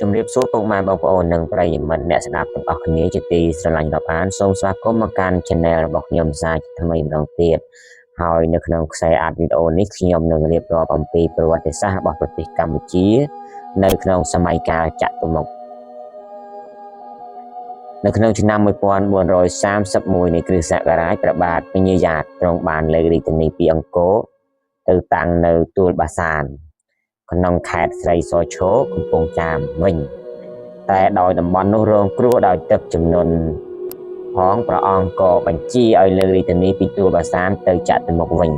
ជំរាបសួរពុកម៉ែបងប្អូននិងប្រិយមិត្តអ្នកស្ដាប់ទាំងអស់គ្នាជាទីស្រឡាញ់រាប់អានសូមស្វាគមន៍មកកាន់ Channel របស់ខ្ញុំសាជាថ្មីម្ដងទៀតហើយនៅក្នុងខ្សែអាតវីដេអូនេះខ្ញុំនឹងរៀបរាប់អំពីប្រវត្តិសាស្ត្ររបស់ប្រទេសកម្ពុជានៅក្នុងសម័យកាលចតុម្មុខនៅក្នុងឆ្នាំ1431នៃគ្រិស្តសករាជព្រះបាទពញ្ញាយ៉ាតទ្រង់បានលើករាជធានីពីអង្គរទៅតាំងនៅទួលបាសានក្នុងខេត្តស្រីសឈរកំពង់ចាមវិញតែដោយតំបន់នោះរងគ្រោះដោយទឹកជំនន់ផងព្រះអង្គក៏បញ្ជាឲ្យលើករាជធានីពីទួលបាសានទៅចតុម្មុខវិញ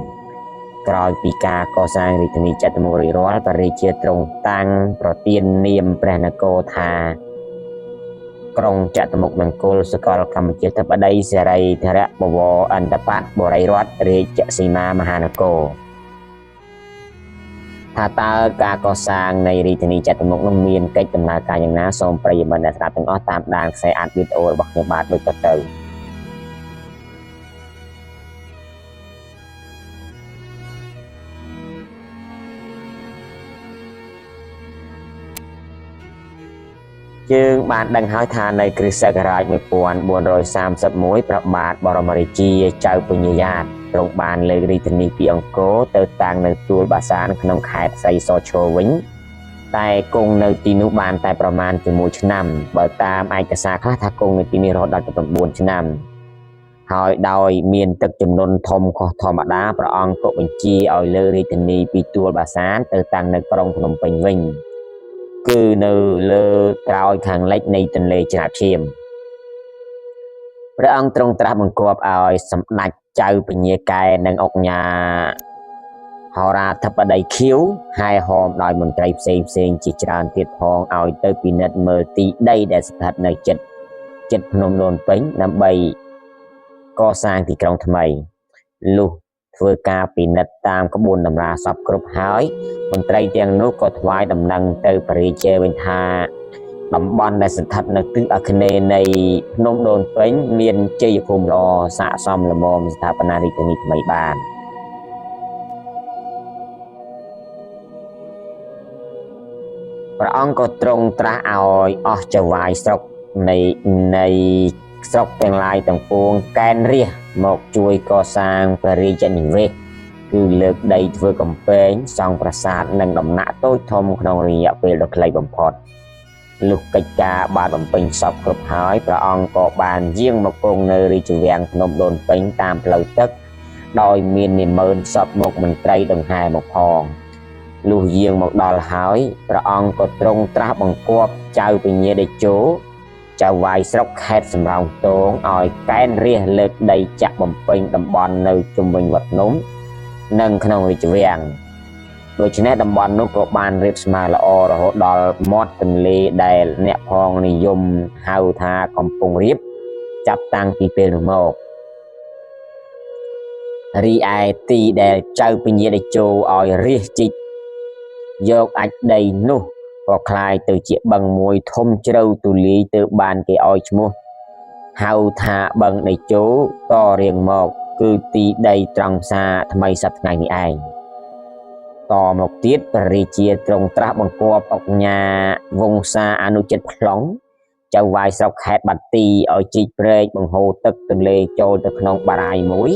ក្រោយពីការកសាងរាជធានីចតុម្មុខរួចរាល់ព្រះរាជាទ្រង់តាំងប្រទាននាមព្រះនគរថាក្រុងចតុម្មុខមង្គលសកលកម្ពុជាធិបតីសិរីធរៈបវរអន្តបត្តិបរិរដ្ឋរាជសីមាមហានគរថាតើការកសាងនៃរាជធានីចតុម្មុខនោះមានកិច្ចដំណើរការយ៉ាងណាសូមប្រិយមិត្តអ្នកស្ដាប់ទាំងអស់តាមដានខ្សែអាតវីដេអូរបស់ខ្ញុំបាទដូចតទៅយើងបានដឹងហើយថានៅគ្រិស្តសករាជ1431ព្រះបាទបរមរាជាចៅពញ្ញាយ៉ាតទ្រង់បានលើករាជធានីពីអង្គរទៅតាំងនៅទួលបាសានក្នុងខេត្តស្រីសឈរវិញតែគង់នៅទីនោះបានតែប្រមាណ1ឆ្នាំបើតាមឯកសារខ្លះថាគង់នៅទីនេះរហូតដល់9ឆ្នាំហើយដោយមានទឹកជំនន់ធំខុសធម្មតាព្រះអង្គក៏បញ្ជាឲ្យលើករាជធានីពីទួលបាសានទៅតាំងនៅក្រុងភ្នំពេញវិញគឺនៅលើក្រោយខាងលិចនៃទន្លេច្រាបឈាមព្រះអង្គទ្រង់ត្រាស់បង្គាប់ឲ្យសម្ដេចចៅពញ្ញាកែនិងអង្គញាហោរាធិបតីខៀវហើយហោមដោយមន្ត្រីផ្សេងជាច្រើនទៀតផងឲ្យទៅពិនិត្យមើលទីដីដែលស្ថិតនៅជិតភ្នំដូនពេញដើម្បីកសាងទីក្រុងថ្មីលុះធ្វើការពិនិត្យតាមក្បួនតម្រាសពគ្រប់ហើយមន្ត្រីទាំងនោះក៏ថ្វាយដំណឹងទៅព្រះរាជាវិញថាតំបន់ដែលស្ថិតនៅទិសអាគ្នេយ៍នៃភ្នំដូនពេញមានជ័យភូមិល្អស័ក្តិសមល្មមស្ថាបនារាជធានីថ្មីបានព្រះអង្គក៏ទ្រង់ត្រាស់ឲ្យអស់ចៅហ្វាយស្រុកនៃស្រុកទាំងឡាយទាំងពួងកែនរាជមកជួយកសាងព្រះរាជនិវេសគឺលើកដីធ្វើកំពែងសង់ប្រាសាទនិងដំណាក់តូចធំក្នុងរយៈពេលដ៏ខ្លីបំផុតលុះកិច្ចការបានបំពេញសពគ្រប់ហើយព្រះអង្គក៏បានយាងមកគង់នៅរាជវាំងភ្នំដូនពេញតាមផ្លូវទឹកដោយមាននិមឺនសពមុខមន្ត្រីដង្ហែមកផងលុះយាងមកដល់ហើយព្រះអង្គក៏ទ្រង់ត្រាស់បង្គាប់ចៅពញ្ញាតេជោចៅហ្វាយស្រុកខេត្តសំរោងទងឲ្យកែនរាជលើកដីចាក់បំពេញតំបន់នៅជុំវិញវត្តភ្នំនិងក្នុងរាជវាំងដូច្នេះតំបន់នោះក៏បានរៀបស្មើល្អរហូតដល់មាត់ទន្លេដែលអ្នកផងនិយមហៅថាកំពង់រាបចាប់តាំងពីពេលនោះមករីឯទីដែលចៅពញ្ញាតេជោឲ្យរាជជីកយកអាចដីនោះក៏คล้ายទៅជាបឹងមួយធំជ្រៅទូលាយទៅបានគេឲ្យឈ្មោះហៅថាបឹងតេជោតរៀងមកគឺទីដីត្រង់ផ្សារថ្មីសប្តាហ៍នេះឯងតមកទៀតព្រះរាជាទ្រង់ត្រាស់បង្គាប់អង្គញាវង្សាអនុជិតប្លង់ចៅហ្វាយស្រុកខេត្តបាត់ទីឲ្យជីកព្រែកបង្ហូរទឹកទន្លេចូលទៅក្នុងបារាយណ៍មួយ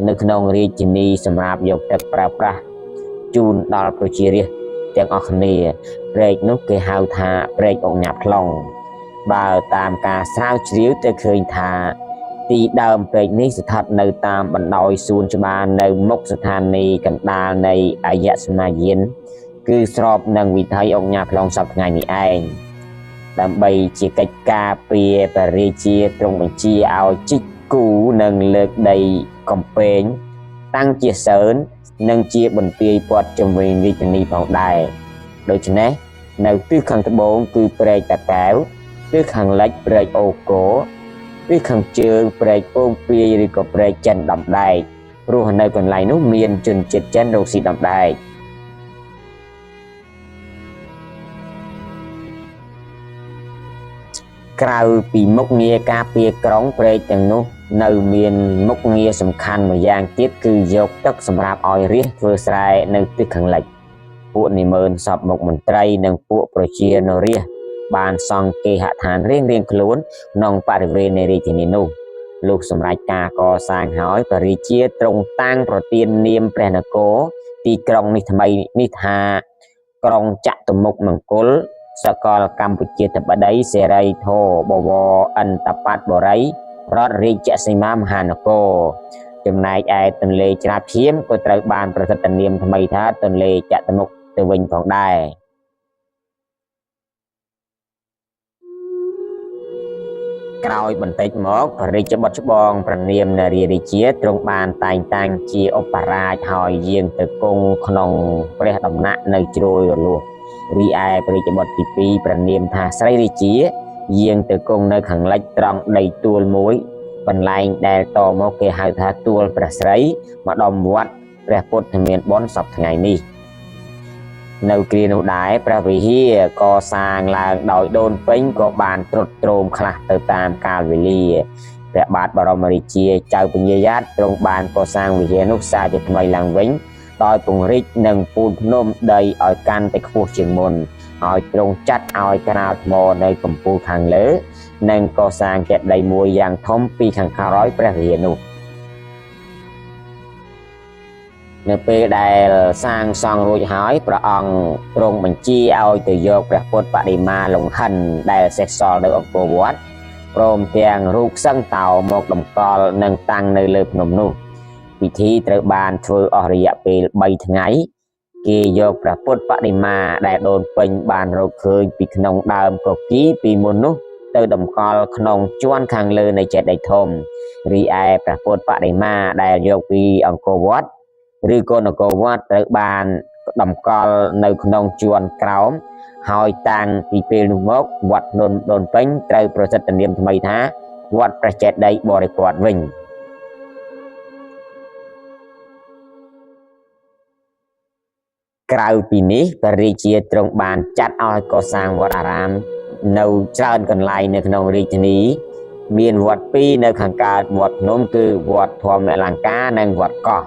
នៅក្នុងរាជធានីសម្រាប់យកទឹកប្រើប្រាស់ជូនដល់ប្រជារាស្ត្រទាំងអស់គ្នាព្រែកនោះគេហៅថាព្រែកអង្គញាប្លង់បើតាមការស្រាវជ្រាវទៅឃើញថាទីដើមព្រែកនេះស្ថិតនៅតាមបណ្ដោយសួនច្បារនៅមុខស្ថានីយ៍កណ្ដាលនៃអយសមាយានគឺស្របនឹងវិថីអង្គញាប្លង់សប្តាហ៍នេះឯងដើម្បីជាកិច្ចការពារព្រះរាជាទ្រង់បញ្ជាឲ្យជីកគូនិងលើកដីកំពែងតាំងជាសើននិងជាបន្ទាយព័ទ្ធជំនាញរាជធានីផងដែរដូច្នេះនៅទិសខាងត្បូងគឺព្រែកតាកែវទិសខាងលិចព្រែកអូកូទិសខាងជើងព្រែកពងពាយឬក៏ព្រែកចិនដំដែកព្រោះនៅកន្លែងនោះមានជនជាតិចិនរកស៊ីដំដែកក្រៅពីមុខងារការពារក្រុងព្រែកទាំងនោះនៅមានមុខងារសំខាន់មួយយ៉ាងទៀតគឺយកទឹកសម្រាប់ឲ្យរាស្ត្រធ្វើស្រែនៅទិសខាងលិចពួកនិមឺនសពមុខមន្ត្រីនិងពួកប្រជានរាស្ត្រ បានសង់គេហដ្ឋានរៀងៗខ្លួនក្នុងបរិវេណនៃរាជធានីនោះលោកសម្រេចការកសាងហើយព្រះរាជាទ្រង់តាំងប្រទាននាមព្រះនគរទីក្រុងនេះថ្មីនេះថាក្រុងចតុមុខមង្គលសកលកម្ពុជាធិបតីសេរីធរបវរអន្តបតបរិយរដ្ឋរាជសីមាមហានគរចំណែកឯទន្លេច្រាបឈាមក៏ត្រូវបានប្រសិទ្ធនាមថ្មីថាទន្លេចតុមុខទៅវិញផងដែរក្រោយបន្តិចមកព្រះរាជបុត្រច្បងព្រះនាមនារីរាជាទ្រង់បានតែងតាំងជាឧបរាជហើយយាងទៅគង់ក្នុងព្រះដំណាក់នៅជ្រោយរលួសរីឯព្រះរាជបុត្រទី2ព្រះនាមថាស្រីរាជាយាងទៅគង់នៅខាងលិចត្រង់ដីទួលមួយកន្លែងដែលតមកគេហៅថាទួលព្រះស្រីម្ដុំវត្តព្រះពុទ្ធមានបុណ្យសពថ្ងៃនេះនៅគ្រានោះដែរព្រះវិហារកសាងឡើងដោយដូនពេញក៏បានត្រុតត្រោមខ្លះទៅតាមកាលវេលាព្រះបាទបរមរាជាចៅពញាយ៉ាតទ្រង់បានកសាងវិហារនោះសារជាថ្មីឡើងវិញដោយពង្រីកនិងពូនភ្នំដីឲ្យកាន់តែខ្ពស់ជាងមុនហើយទ្រង់ចាត់ឲ្យក្រាលថ្មនៅកំពូលខាងលើនិងកសាងចេតិយមួយយ៉ាងធំពីខាងក្រោយព្រះវិហារនោះនៅពេលដែលសាងសង់រួចហើយព្រះអង្គទ្រង់បញ្ជាឲ្យទៅយកព្រះពុទ្ធបដិមាលង្ហិនដែលសេសសល់នៅអង្គរវត្តព្រមទាំងរូបសង្ឃតោមកតម្កល់និងតាំងនៅលើភ្នំនោះពិធីត្រូវបានធ្វើអស់រយៈពេល3ថ្ងៃគេយកព្រះពុទ្ធបដិមាដែលដូនពេញបានរកឃើញពីក្នុងដើមកគីពីមុននោះទៅតម្កល់ក្នុងជាន់ខាងលើនៃចេតិយធំរីឯព្រះពុទ្ធបដិមាដែលយកពីអង្គរវត្តឬក៏នគរវត្តត្រូវបានតម្កល់នៅក្នុងជាន់ក្រោមហើយតាំងពីពេលនោះមកវត្តភ្នំដូនពេញត្រូវប្រសិទ្ធនាមថ្មីថាវត្តព្រះចេតិយបរិព័ទ្ធវិញក្រៅពីនេះព្រះរាជាទ្រង់បានចាត់ឲ្យកសាងវត្តអារាមនៅច្រើនកន្លែងនៅក្នុងរាជធានីមានវត្ត2នៅខាងកើតវត្តភ្នំគឺវត្តធម្មអលង្ការនិងវត្តកោះ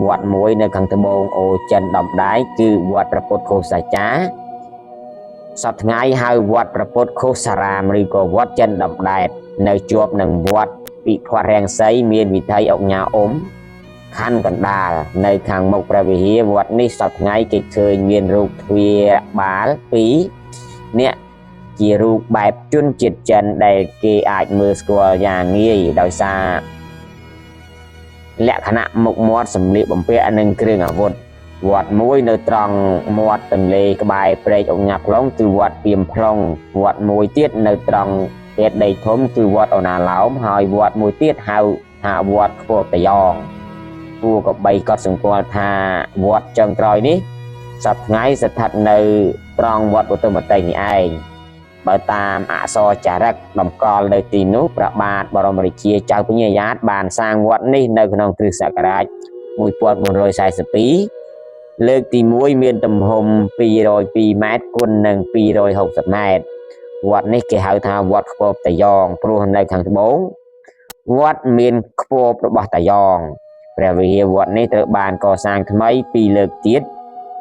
វត្តមួយនៅខាងត្បូងអូចិនដំដាយគឺវត្តព្រះពុទ្ធឃោសាចារ្យសប្តាហ៍ថ្ងៃហៅវត្តព្រះពុទ្ធឃោសារាមឬក៏វត្តចិនដំដែតនៅជាប់នឹងវត្តពិភពរាំងសីមានវិថីអង្គញាអ៊ំខណ្ឌកណ្ដាលនៅខាងមុខព្រះវិហារវត្តនេះសប្តាហ៍ថ្ងៃគេឃើញមានរូបទ្វារបាល2អ្នកជារូបបែបជនជាតិចិនដែលគេអាចមើលស្គាល់យ៉ាងងាយដោយសារលក្ខណៈមុខមាត់សម្លៀកបំពាក់និងគ្រឿងអាវុធវត្តមួយនៅត្រង់មាត់ទន្លេក្បែរព្រែកអង្គញាប្លុងគឺវត្តពីមប្លុងវត្តមួយទៀតនៅត្រង់ចេតិយធំគឺវត្តអូណាឡោមហើយវត្តមួយទៀតហៅថាវត្តខ្ពស់តាយ៉ងគួរក៏បីកត់សម្គាល់ថាវត្តចុងក្រោយនេះសប្តាហ៍ថ្ងៃស្ថិតនៅត្រង់វត្តឧត្តមតេយ្យនេះឯងបើតាមអក្សរចារឹកតម្កល់នៅទីនោះព្រះបាទបរមរាជាចៅពញាយ៉ាតបានសាងវត្តនេះនៅក្នុងគ្រិស្តសករាជ1442លើកទី1មានទំហំ202ម៉ែត្រគុណនឹង260ម៉ែត្រវត្តនេះគេហៅថាវត្តខ្ពស់តាយ៉ងព្រោះនៅខាងត្បូងវត្តមានខ្ពស់របស់តាយ៉ងព្រះវិហារវត្តនេះត្រូវបានកសាងថ្មី2លើកទៀត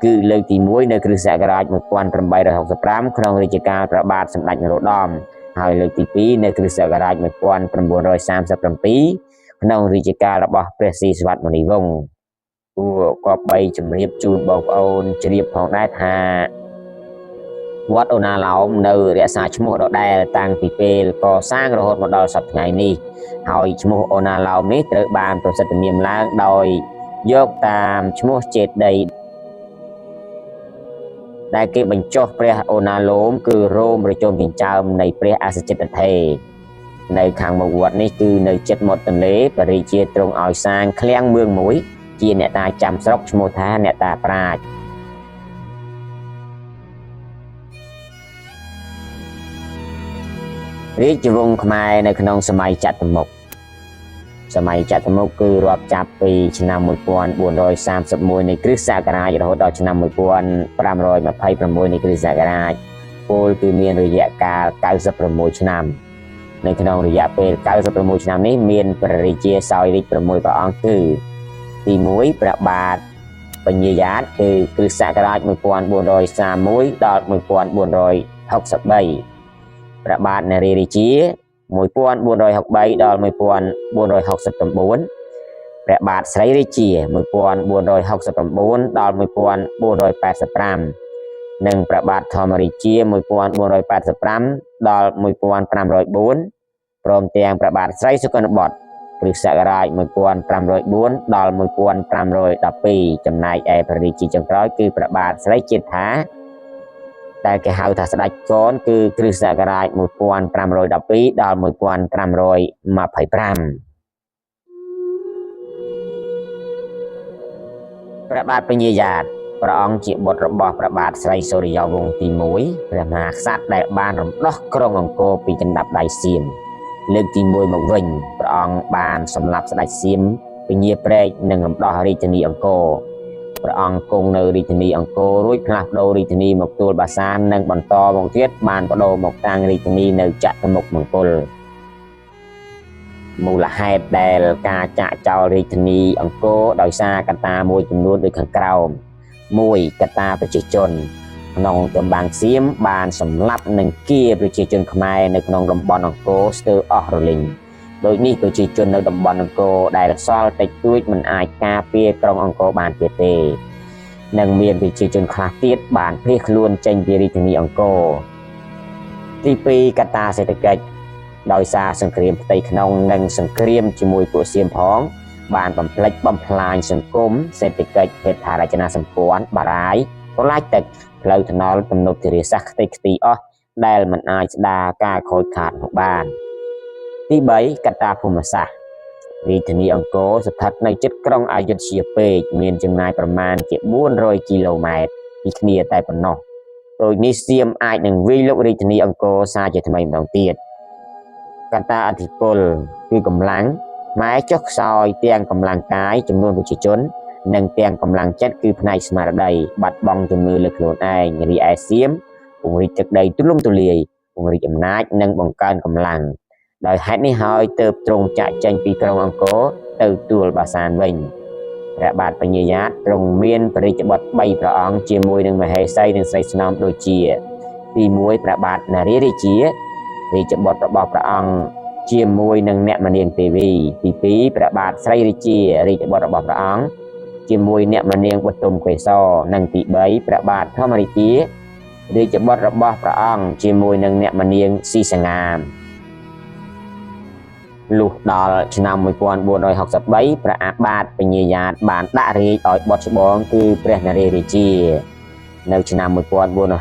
គឺលើកទី1នៅគ្រិស្តសករាជ1865ក្នុងរាជកាលព្រះបាទសម្ដេចនរោត្តមហើយលើកទី2នៅគ្រិស្តសករាជ1937ក្នុងរាជកាលរបស់ព្រះស៊ីសុវត្ថិមុនីវង្សគួរក៏បីជំរាបជូនបងប្អូនជ្រាបផងដែរថាវត្តអូណាឡោមនៅរក្សាឈ្មោះដដែលតាំងពីពេលកសាងរហូតមកដល់សប្តាហ៍ថ្ងៃនេះហើយឈ្មោះអូណាឡោមនេះត្រូវបានប្រសិទ្ធនាមឡើងដោយយកតាមឈ្មោះចេតិយដែលគេបញ្ចុះព្រះអូណាឡូមគឺរោមប្រជុំចិញ្ចើមនៃព្រះអសចិត្តថេរនៅខាងមុខវត្តនេះគឺនៅជិតមាត់ទន្លេព្រះរាជាទ្រង់ឲ្យសាងឃ្លាំងមឿងមួយជាអ្នកតាចាំស្រុកឈ្មោះថាអ្នកតាប្រាជ្ញរាជវង្សខ្មែរនៅក្នុងសម័យចតុមុខគឺរាប់ចាប់ពីឆ្នាំ1431នៃគ្រិស្តសករាជរហូតដល់ឆ្នាំ1526នៃគ្រិស្តសករាជពលគឺមានរយៈកាល96ឆ្នាំនៅក្នុងរយៈពេល96ឆ្នាំនេះមានព្រះរាជាសោយរាជ6ព្រះអង្គគឺទី1ព្រះបាទពញាយ៉ាតគឺគ្រិស្តសករាជ1431ដល់1466 ព្រះបាទនរារាជា1463ដល់1469ព្រះបាទស្រីរាជា1469ដល់1485និងព្រះបាទធម្មរាជា1485ដល់1504ព្រមទាំងព្រះបាទស្រីសុគន្ធបុត្រគ្រិស្តសករាជ1504ដល់1512ចំណែកឯព្រះរាជាចុងក្រោយគឺព្រះបាទស្រីជាតិថាដែលគេហៅថាស្ដេចកនគឺគ្រិស្តសករាជ1512ដល់1525ព្រះបាទពញាយ៉ាតព្រះអង្គជាបុត្ររបស់ព្រះបាទស្រីសូរិយាវង្សទី1ព្រះមហាក្សត្រដែលបានរំដោះក្រុងអង្គរពីកណ្ដាប់ដៃសៀមលើកទី1មកវិញព្រះអង្គបានសម្លាប់ស្ដេចសៀមពញាព្រែកនិងរំដោះរាជធានីអង្គរព្រះអង្គគង់នៅរាជធានីអង្គររួចផ្លាស់ប្ដូររាជធានីមកទួលបាសាននិងបន្តមកទៀតបានបដូរមកតាំងរាជធានីនៅចតុមុខមង្គលមូលហេតុដែលការចាក់ចោលរាជធានីអង្គរដោយសារកត្តាមួយចំនួនដូចខាងក្រោម1កត្តាប្រជាជនក្នុងចម្បាំងសៀមបានសម្លាប់និងគៀប្រជាជនខ្មែរនៅក្នុងតំបន់អង្គរស្ទើរអស់រលីងដោយនេះប្រជាជននៅតំបន់អង្គរដែលសល់តិចតួចមិនអាចការពារក្រុងអង្គរបានទៀតទេនិងមានប្រជាជនខ្លះទៀតបានភៀសខ្លួនចេញពីរាជធានីអង្គរទី2កត្តាសេដ្ឋកិច្ចដោយសារសង្គ្រាមផ្ទៃក្នុងនិងសង្គ្រាមជាមួយពួកសៀមផងបានបំផ្លិចបំផ្លាញសង្គមសេដ្ឋកិច្ចហេដ្ឋារចនាសម្ព័ន្ធបារាយប្រឡាយទឹកផ្លូវថ្នល់ទំនប់ធារាសាស្ត្រខ្ទេចខ្ទីអស់ដែលមិនអាចស្ដារការខូចខាតនោះបានទី3កត្តាភូមិសាស្ត្ររាជធានីអង្គរស្ថិតនៅជិតក្រុងអយុធ្យាពេកមានចម្ងាយប្រមាណជា400គីឡូម៉ែត្រពីគ្នាតែប៉ុណ្ណោះដូចនេះសៀមអាចនឹងវាយលុករាជធានីអង្គរសារជាថ្មីម្ដងទៀតកត្តាអធិពលគឺកម្លាំងម៉ែចុះខ្សោយទាំងកម្លាំងកាយចំនួនប្រជាជននិងទាំងកម្លាំងចិត្តគឺផ្នែកស្មារតីបាត់បង់ជំនឿលើខ្លួនឯងរីឯសៀមពង្រីកទឹកដីទូលំទូលាយពង្រីកអំណាចនិងបង្កើនកម្លាំងដោយហេតុនេះហើយទើបទ្រង់ចាក់ចេញពីក្រុងអង្គរទៅទួលបាសានវិញព្រះបាទពញាយ៉ាតទ្រង់មានព្រះរាជបុត្រ3ព្រះអង្គជាមួយនឹងមហេសីនិងស្រីស្នំដូចជាទី1ព្រះបាទនរារាជារាជបុត្ររបស់ព្រះអង្គជាមួយនឹងអ្នកមនាងទេវីទី2ព្រះបាទស្រីរាជារាជបុត្ររបស់ព្រះអង្គជាមួយអ្នកមនាងបុទុមកេសរនិងទី3ព្រះបាទធម្មរាជារាជបុត្ររបស់ព្រះអង្គជាមួយនឹងអ្នកមនាងស៊ីសងាមលុះដល់ឆ្នាំ1463ព្រះអាបាទពញាយ៉ាតបានដាក់រាជឲ្យបុត្រច្បងគឺព្រះនរារាជានៅឆ្នាំ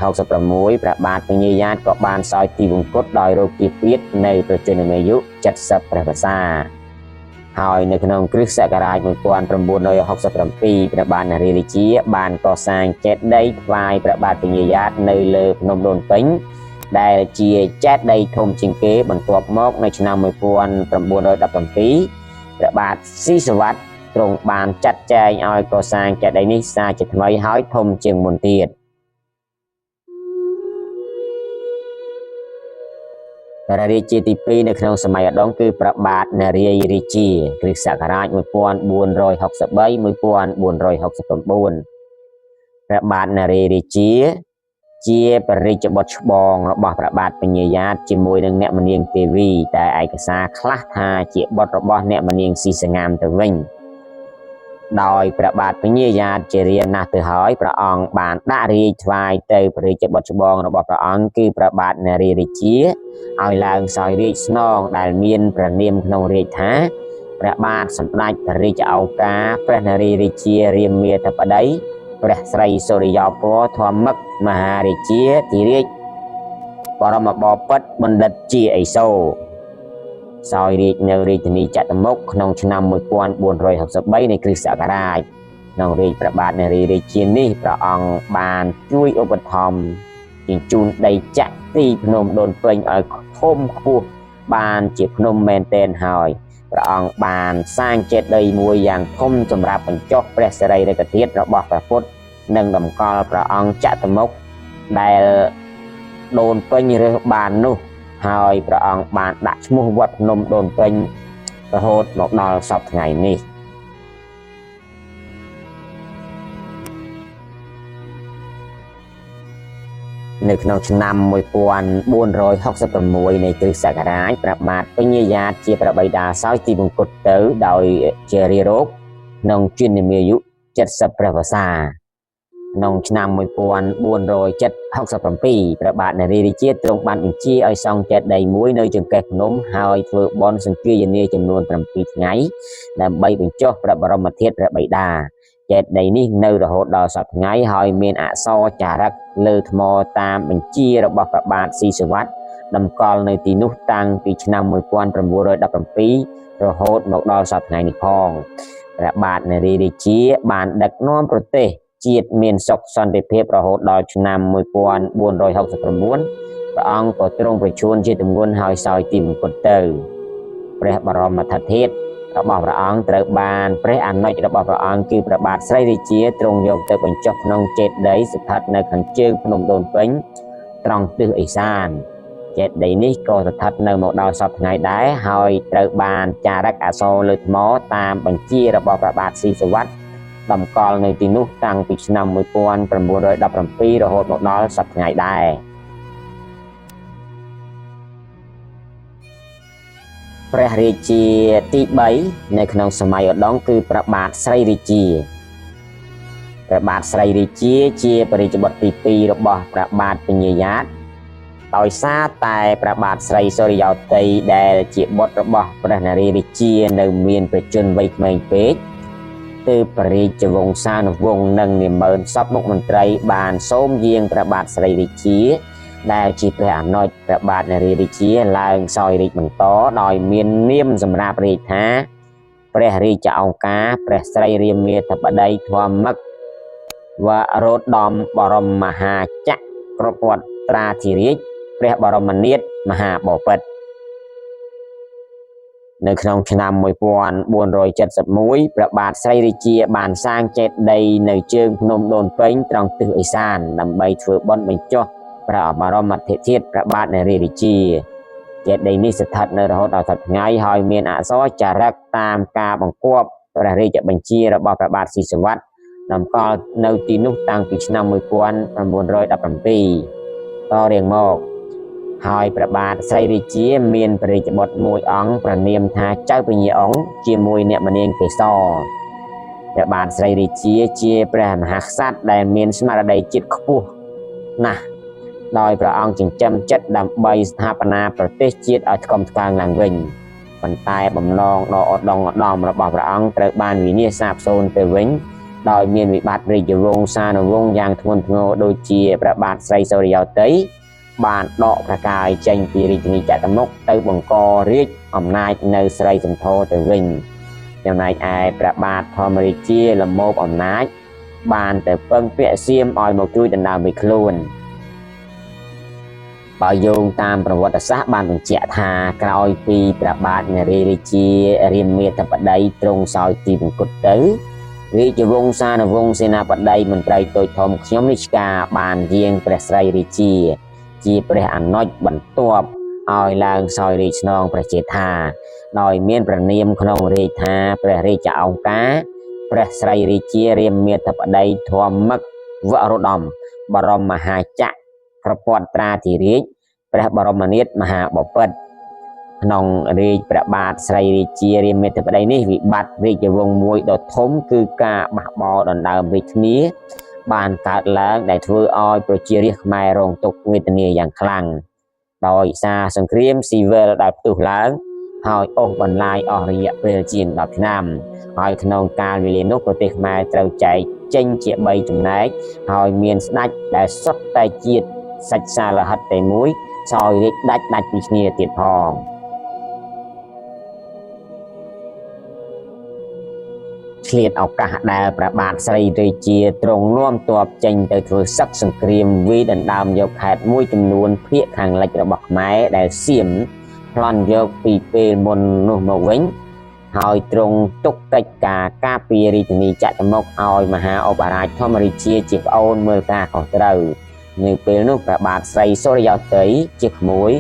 1466ព្រះបាទពញាយ៉ាតក៏បានសោយទីវង្គតដោយរោគទាបៀតនៅប្រជជនមាយុ70ព្រះវស្សាហើយនៅក្នុងគ្រិស្តសករាជ1967ព្រះបាទនរារាជាបានកសាងចេតិយថ្វាយព្រះបាទពញាយ៉ាតនៅលើភ្នំដូនពេញដែលជាចេតិយធំជាងគេបន្ទាប់មកនៅឆ្នាំ1917ព្រះបាទស៊ីសវ័តទ្រង់បានចាត់ចែងឲ្យកសាងចេតិយនេះសារជាថ្មីហើយធំជាងមុនទៀតព្រះរាជាទី2នៅក្នុងសម័យឧត្តមគឺព្រះបាទនរារាជាគ្រិស្តសករាជ1463 1469ព្រះបាទនរារាជាជាព្រះរាជបុត្រច្បងរបស់ព្រះបាទពញាយ៉ាតជាមួយនឹងអ្នកមនាងទេវីតែឯកសារខ្លះថាជាបុត្ររបស់អ្នកមនាងស៊ីសងាមទៅវិញដោយព្រះបាទពញាយ៉ាតជារៀនណាស់ទៅហើយព្រះអង្គបានដាក់រាជថ្វាយទៅព្រះរាជបុត្រច្បងរបស់ព្រះអង្គគឺព្រះបាទនរារាជាឲ្យឡើងសោយរាជស្នងដែលមានព្រះនាមក្នុងរាជថាព្រះបាទសម្ដេចព្រះរាជឱកាព្រះនរារាជារាមាធិបតីព្រះស្រីសូរិយោពណ៌ធម្មឹកមហារាជាធិរាជបរមបពិតបណ្ឌិតជាឥសូរសោយរាជនៅរាជធានីចតុមុខក្នុងឆ្នាំ1463នៃគ្រិស្តសករាជក្នុងរាជព្រះបាទនរារាជានេះព្រះអង្គបានជួយឧបត្ថម្ភជញ្ជូនដីចាក់ទីភ្នំដូនពេញឲ្យធំខ្ពស់បានជាភ្នំមែនទែនហើយព្រះអង្គបានសាងចេតិយមួយយ៉ាងធំសម្រាប់បញ្ចុះព្រះសិរីរិកធាតុរបស់ព្រះពុទ្ធនិងតម្កល់ព្រះអង្គចតុមុខដែលដូនពេញរើសបាននោះហើយព្រះអង្គបានដាក់ឈ្មោះវត្តភ្នំដូនពេញរហូតមកដល់សព្វថ្ងៃនេះ នៅក្នុងឆ្នាំ1466នៃគ្រិស្តសករាជព្រះបាទបញ្ញាយ៉ាតជាព្រះបិតាសោយទីបង្គត់ទៅដោយជារារោគក្នុងជន្មាយុ70ព្រះវស្សាក្នុងឆ្នាំ1467ព្រះបាទនរាយរាជាទ្រង់បានបញ្ជាឲ្យសង់ចេតិយមួយនៅចង្កេះភ្នំហើយធ្វើបុណ្យសង្គាយនាចំនួន7ថ្ងៃដើម្បីបញ្ចុះព្រះបរមធាតុព្រះបិតាចេតិយនេះនៅរហូតដល់សព្វថ្ងៃហើយមានអក្សរចារឹកលើថ្មតាមបញ្ជារបស់ព្រះបាទស៊ីសុវត្ថិតម្កល់នៅទីនោះតាំងពីឆ្នាំ1917រហូតមកដល់សព្វថ្ងៃនេះផងព្រះបាទនរាយរាជាបានដឹកនាំប្រទេសជាតិមានសុខសន្តិភាពរហូតដល់ឆ្នាំ1469ព្រះអង្គក៏ទ្រង់ប្រជញ្ញជាទម្ងន់ហើយសោយទីបង្គត់ទៅព្រះបរមធិធាតុរបស់ព្រះអង្គត្រូវបានព្រះអនុជរបស់ព្រះអង្គគឺព្រះបាទស្រីរាជាទ្រង់យកទៅបញ្ចុះក្នុងចេតិយស្ថិតនៅខាងជើងភ្នំដូនពេញត្រង់ទិសឦសានចេតិយនេះក៏ស្ថិតនៅមកដល់សព្វថ្ងៃដែរហើយត្រូវបានចារឹកអក្សរលើថ្មតាមបញ្ជារបស់ព្រះបាទស៊ីសុវត្ថិតម្កល់នៅទីនោះតាំងពីឆ្នាំ1917រហូតមកដល់សព្វថ្ងៃដែរព្រះរាជាទី3នៅក្នុងសម័យឧត្តមគឺព្រះបាទស្រីរាជាព្រះបាទស្រីរាជាជាព្រះរាជបុត្រទី2របស់ព្រះបាទពញ្ញាយ៉ាតដោយសារតែព្រះបាទស្រីសូរិយោទ័យដែលជាបុត្ររបស់ព្រះនរាយរាជានៅមានព្រះជន្មវ័យក្មេងពេកទើបព្រះរាជវង្សានុវង្សនិងនាម៉ឺនសពមុខមន្ត្រីបានសូមយាងព្រះបាទស្រីរាជាដែលជាព្រះអនុជព្រះបាទនរាយរាជាឡើងសោយរាជបន្តដោយមាននាមសម្រាប់រាជថាព្រះរាជអង្ការព្រះស្រីរាមាធិបតីធម្មឹកវរោត្តមបរមមហាចក្រពត្រាធិរាជព្រះបរមនាថមហាបពិតនៅក្នុងឆ្នាំ1471ព្រះបាទស្រីរាជាបានសាងចេតិយនៅជើងភ្នំដូនពេញត្រង់ទិសឦសានដើម្បីធ្វើបុណ្យបញ្ចុះព្រះបរមធិធាតុព្រះបាទនរាយរាជាចេតិយនេះស្ថិតនៅរហូតដល់សព្វថ្ងៃហើយមានអក្សរចារឹកតាមការបង្គាប់ព្រះរាជបញ្ជារបស់ព្រះបាទស៊ីសុវត្ថិតម្កល់នៅទីនោះតាំងពីឆ្នាំ1917តរៀងមកហើយព្រះបាទស្រីរាជាមានព្រះរាជបុត្រមួយអង្គប្រនាមថាចៅពញាអង្គជាមួយអ្នកម្នាងកេសរព្រះបាទស្រីរាជាជាព្រះមហាក្សត្រដែលមានស្មារតីជាតិខ្ពស់ណាស់ដោយព្រះអង្គចិញ្ចឹមចិត្តដើម្បីស្ថាបនាប្រទេសជាតិឲ្យថ្កុំថ្កើងឡើងវិញប៉ុន្តែបំណងដ៏ឧត្តមឧត្តមរបស់ព្រះអង្គត្រូវបានវិនាសសាបសូន្យទៅវិញដោយមានវិបត្តិរាជវង្សានុវង្សយ៉ាងធ្ងន់ធ្ងរដូចជាព្រះបាទស្រីសូរិយោទ័យបានដកព្រះកាយចេញពីរាជធានីចតុមុខទៅបង្ករាជអំណាចនៅស្រីសន្ធរទៅវិញចំណែកឯព្រះបាទធម្មរាជាលមោបអំណាចបានទៅពឹងពាក់សៀមឲ្យមកជួយដណ្ដើមវិញខ្លួនបើយោងតាមប្រវត្តិសាស្ត្របានបញ្ជាក់ថាក្រោយពីព្រះបាទនរាយរាជារាមាធិបតីទ្រង់សោយទីបង្គត់ទៅរាជវង្សានុវង្សសេនាបតីមន្ត្រីតូចធំខ្ញុំនិច្ការបានយាងព្រះស្រីរាជាព្រះអនុជបន្ទាប់ឲ្យឡើងសោយរាជស្នងព្រះជេដ្ឋាដោយមានព្រះនាមក្នុងរាជថាព្រះរាជអង្ការព្រះស្រីរាជារាមាធិបតីធម្មឹកវរោត្តមបរមមហាចក្រពត្រាធិរាជព្រះបរមនាថមហាបពិតក្នុងរាជព្រះបាទស្រីរាជារាមាធិបតីនេះវិបត្តិរាជវង្សមួយដ៏ធំគឺការបះបោរដណ្ដើមរាជធានីបានកើតឡើងដែលធ្វើឲ្យប្រជារាស្ត្រខ្មែររងទុក្ខវេទនាយ៉ាងខ្លាំងដោយសារសង្គ្រាមស៊ីវិលដែលផ្ទុះឡើងហើយអូសបន្លាយអស់រយៈពេលជាង10ឆ្នាំហើយក្នុងកាលវេលានោះប្រទេសខ្មែរត្រូវចែកចេញជា3ចំណែកហើយមានស្ដេចដែលសុទ្ធតែជាតិសាច់សាលហិតតែមួយសោយរាជដាច់ពីគ្នាទៀតផងឆ្លៀតឱកាសដែលព្រះបាទស្រីរាជាទ្រង់នាំទ័ពចេញទៅធ្វើសឹកសង្គ្រាមវាយដណ្ដើមយកខេត្តមួយចំនួនភាគខាងលិចរបស់ខ្មែរដែលសៀមប្លន់យកពីពេលមុននោះមកវិញហើយទ្រង់ទុកកិច្ចការពាររាជធានីចតុមុខឲ្យមហាឧបរាជធម្មរាជាជាប្អូនមើលការខុសត្រូវនៅពេលនោះព្រះបាទស្រីសូរិយោទ័យជាក្មួយ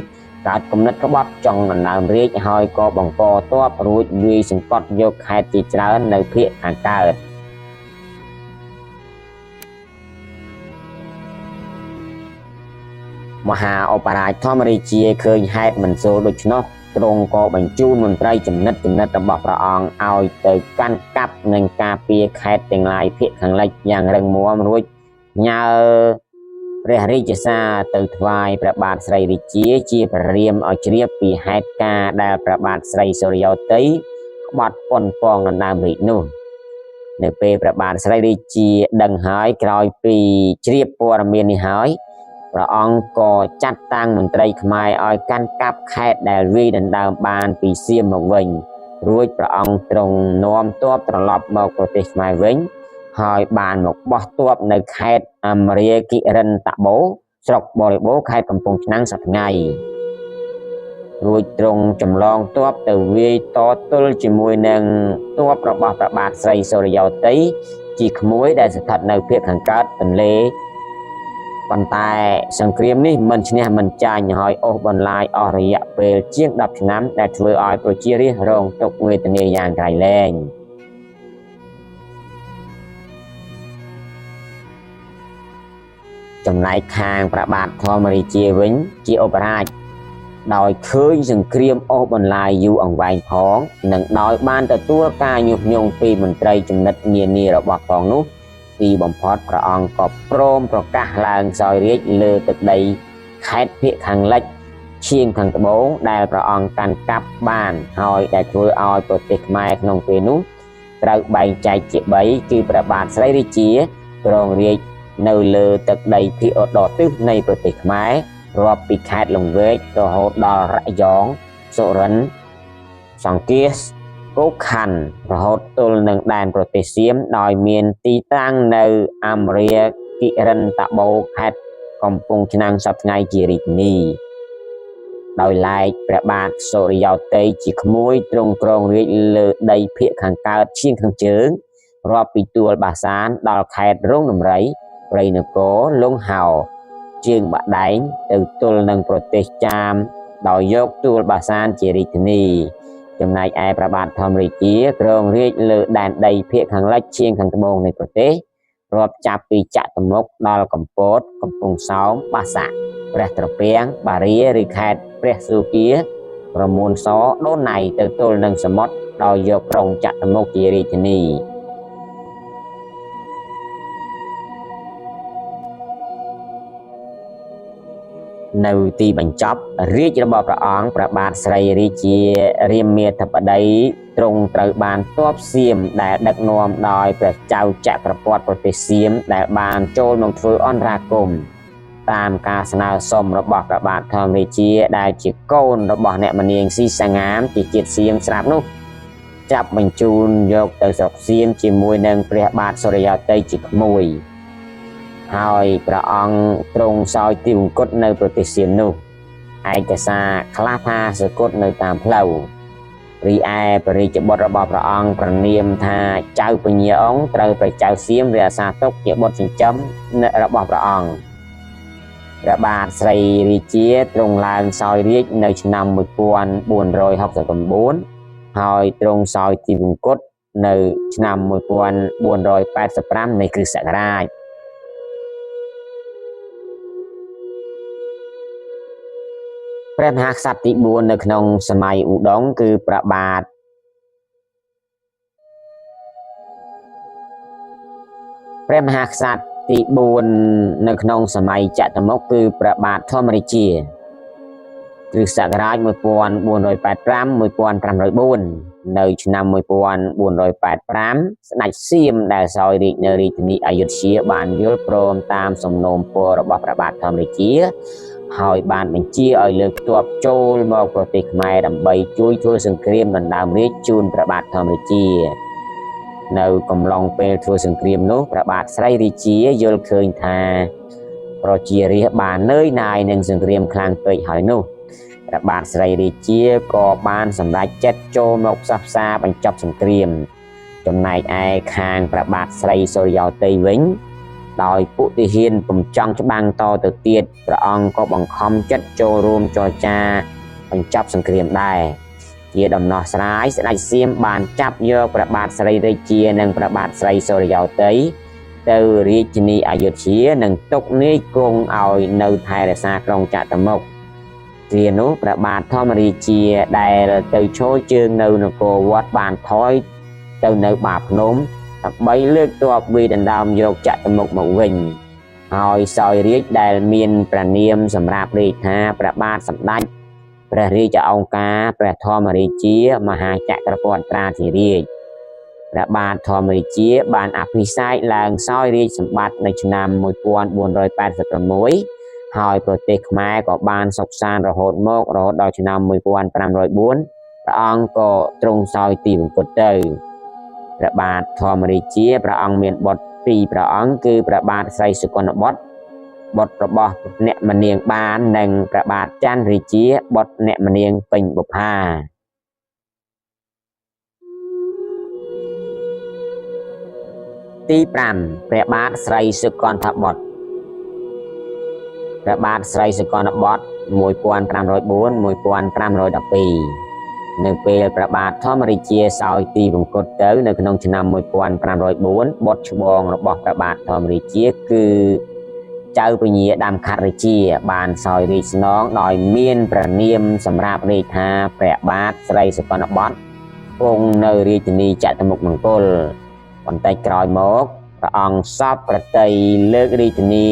កើតគំនិតក្បត់ចង់ដណ្ដើមរាជហើយក៏បង្កទ័ពរួចវាយសង្កត់យកខេត្តជាច្រើននៅភាគខាងកើត មហាអបរាជធម្មរាជាឃើញហេតុមិនសូវដូច្នោះទ្រង់ក៏បញ្ជូនមន្ត្រីចំណិតរបស់ព្រះអង្គឲ្យទៅកាន់កាប់និងការពារខេត្តទាំងឡាយភាគខាងលិចយ៉ាងរឹងមាំរួចញើព្រះរាជសារទៅថ្វាយព្រះបាទស្រីរាជាព្រះរាមឲ្យជ្រាបពីហេតុការណ៍ដែលព្រះបាទស្រីសូរិយោទ័យក្បត់ប៉ុនប៉ងដណ្ដើមរាជនោះនៅពេលព្រះបាទស្រីរាជាដឹងហើយក្រោយពីជ្រាបព័ត៌មាននេះហើយព្រះអង្គក៏ចាត់តាំងមន្ត្រីខ្មែរឲ្យកាន់កាប់ខេត្តដែលវាយដណ្ដើមបានពីសៀមមកវិញរួចព្រះអង្គទ្រង់នាំទ័ពត្រឡប់មកប្រទេសខ្មែរវិញហើយបានមកបោះទ័ពនៅខេត្តអមរាគិរិនតបូស្រុកបរិបូរខេត្តកំពង់ឆ្នាំងសប្តាហ៍ថ្ងៃរួចទ្រង់ចម្លងទ័ពទៅវាយតទល់ជាមួយនឹងទ័ពរបស់ព្រះបាទស្រីសូរិយោទ័យជាក្មួយដែលស្ថិតនៅភាគខាងកើតទន្លេប៉ុន្តែសង្គ្រាមនេះមិនឈ្នះមិនចាញ់ហើយអូសបន្លាយអស់រយៈពេលជាង10ឆ្នាំដែលធ្វើឲ្យប្រជារាស្ត្ររងទុក្ខវេទនាយ៉ាងក្រៃលែងចំណែកខាងព្រះបាទធម្មរាជាវិញជាឧបរាជដោយឃើញសង្គ្រាមអូសបន្លាយយូរអង្វែងផងនិងដោយបានទទួលការញុះញង់ពីមន្ត្រីចំណិតនានារបស់ផងនោះទីបំផុតព្រះអង្គក៏ព្រមប្រកាសឡើងសោយរាជ្យលើទឹកដីខេត្តភាគខាងលិចឈៀងខាងត្បូងដែលព្រះអង្គកាន់កាប់បានហើយដែលធ្វើឲ្យប្រទេសខ្មែរក្នុងពេលនោះត្រូវបែងចែកជា3គឺព្រះបាទស្រីរាជាគ្រងរាជ្យនៅលើទឹកដីភាគឧត្តរទិសនៃប្រទេសខ្មែររាប់ពីខេត្តលង្វែករហូតដល់រយងសុរិន្ទសង្កេសកូខណ្ឌរហូតទល់នឹងដែនប្រទេសសៀមដោយមានទីតាំងនៅអមរាគិរិនតបូខេត្តកំពង់ឆ្នាំងសប្តាហ៍ថ្ងៃជារាជធានីដោយឡែកព្រះបាទសូរិយោទ័យជាក្មួយទ្រង់គ្រងរាជ្យលើដីភាគខាងកើតឈៀងខាងជើងរាប់ពីទួលបាសានដល់ខេត្តរងដំរីព្រៃនគរលង្ហោជើងបាដែងទៅទល់នឹងប្រទេសចាមដោយយកទួលបាសានជារាជធានីចំណែកឯព្រះបាទធម្មរាជាគ្រងរាជ្យលើដែនដីភាគខាងលិចឈៀងខាងត្បូងនៃប្រទេសរាប់ចាប់ពីចតុមុខដល់កំពតកំពង់សោមបាសាក់ព្រះត្រពាំងបារាឬខេត្តព្រះសូគាប្រមូលសដូនណៃទៅទល់នឹងសមុទ្រដោយយកក្រុងចតុមុខជារាជធានីនៅទីបញ្ចប់រាជរបស់ព្រះអង្គព្រះបាទស្រីរាជារាមាធិបតីទ្រង់ត្រូវបានទ័ពសៀមដែលដឹកនាំដោយព្រះចៅចក្រពត្តិប្រទេសសៀមដែលបានចូលមកធ្វើអន្តរាគមន៍តាមការស្នើសុំរបស់ព្រះបាទធម្មរាជាដែលជាកូនរបស់អ្នកមនាងស៊ីសាងាមជាជាតិសៀមស្រាប់នោះចាប់បញ្ជូនយកទៅស្រុកសៀមជាមួយនឹងព្រះបាទសូរិយោទ័យជាក្មួយហើយព្រះអង្គទ្រង់សោយទីវង្គតនៅប្រទេសសៀមនោះឯកសារខ្លះថាសគត់នៅតាមផ្លូវរីឯព្រះរាជបុត្ររបស់ព្រះអង្គប្រណិមថាចៅពញាអង្គត្រូវព្រះចៅសៀមរក្សាទុកជាបុត្រចិញ្ចឹមរបស់ព្រះអង្គព្រះបាទស្រីរាជាទ្រង់ឡើងសោយរាជនៅឆ្នាំ1469ហើយទ្រង់សោយទីវង្គតនៅឆ្នាំ1485នៃគ្រិស្តសករាជព្រះមហាក្សត្រទី4នៅក្នុងសម័យឧដុង្គគឺព្រះបាទព្រះមហាក្សត្រទី4នៅក្នុងសម័យចតុមុខគឺព្រះបាទធម្មរាជាគ្រិស្តសករាជ1485-1504នៅឆ្នាំ1485ស្ដេចសៀមដែលសោយរាជ្យនៅរាជធានីអយុធ្យាបានយល់ព្រមតាមសំណូមពររបស់ព្រះបាទធម្មរាជាហើយបានបញ្ជាឲ្យលើកទ័ពចូលមកប្រទេសខ្មែរដើម្បីជួយធ្វើសង្គ្រាមដណ្ដើមរាជជូនព្រះបាទធម្មរាជានៅកំឡុងពេលធ្វើសង្គ្រាមនោះព្រះបាទស្រីរាជាយល់ឃើញថាប្រជារាស្ត្របាននឿយណាយនឹងសង្គ្រាមខ្លាំងពេកហើយនោះព្រះបាទស្រីរាជាក៏បានសម្រេចចិត្តចូលមកផ្សះផ្សាបញ្ចប់សង្គ្រាមចំណែកឯខាងព្រះបាទស្រីសូរិយោទ័យវិញដោយពុទ្ធិហ៊ានពំចង់ច្បាំងតទៅទៀតព្រះអង្គក៏បង្ខំចិត្តចូលរួមចរចាបញ្ចប់សង្គ្រាមដែរជាដំណោះស្រាយស្ដេចសៀមបានចាប់យកព្រះបាទស្រីរាជានិងព្រះបាទស្រីសូរិយោទ័យ ទៅរាជធានីអយុធ្យានិងទុកនាយគង់ឲ្យនៅថែរក្សាក្រុងចតុមុខគ្រានោះព្រះបាទធម្មរាជាដែលទៅឈរជើងនៅនគរវត្តបានថយទៅនៅបាភ្នំដើម្បីលើកទ័ពវាយដណ្ដើមយកចតុមុខមកវិញហើយសោយរាជដែលមានព្រះនាមសម្រាប់រាជថាព្រះបាទសម្ដេចព្រះរាជអង្គការព្រះធម្មរាជាមហាចក្រពត្តិត្រាធិរាជព្រះបាទធម្មរាជាបានអភិសេកឡើងសោយរាជសម្បត្តិនៅឆ្នាំ1486ហើយប្រទេសខ្មែរក៏បានសុខសាន្តរហូតដល់ឆ្នាំ1504ព្រះអង្គក៏ទ្រង់សោយទីវង្គតទៅព្រះបាទធម្មរាជាព្រះអង្គមានបុត្រពីរព្រះអង្គគឺព្រះបាទស្រីសុគន្ធបុត្របុត្ររបស់អ្នកមនាងបាននិងព្រះបាទច័ន្ទរាជាបុត្រអ្នកមនាងពេញបុប្ផាទី5ព្រះបាទស្រីសុគន្ធបុត្រព្រះបាទស្រីសុគន្ធបុត្រ1504-1512នៅពេលព្រះបាទធម្មរាជាសោយទីវង្គតទៅនៅក្នុងឆ្នាំ1504បុត្រច្បងរបស់ព្រះបាទធម្មរាជាគឺចៅពញាដាំខាត់រាជាបានសោយរាជស្នងដោយមានព្រះនាមសម្រាប់រាជថាព្រះបាទស្រីសុគន្ធបុត្រគង់នៅរាជធានីចតុមុខមង្គលបន្តិចក្រោយមកព្រះអង្គសពប្រតិលើករាជធានី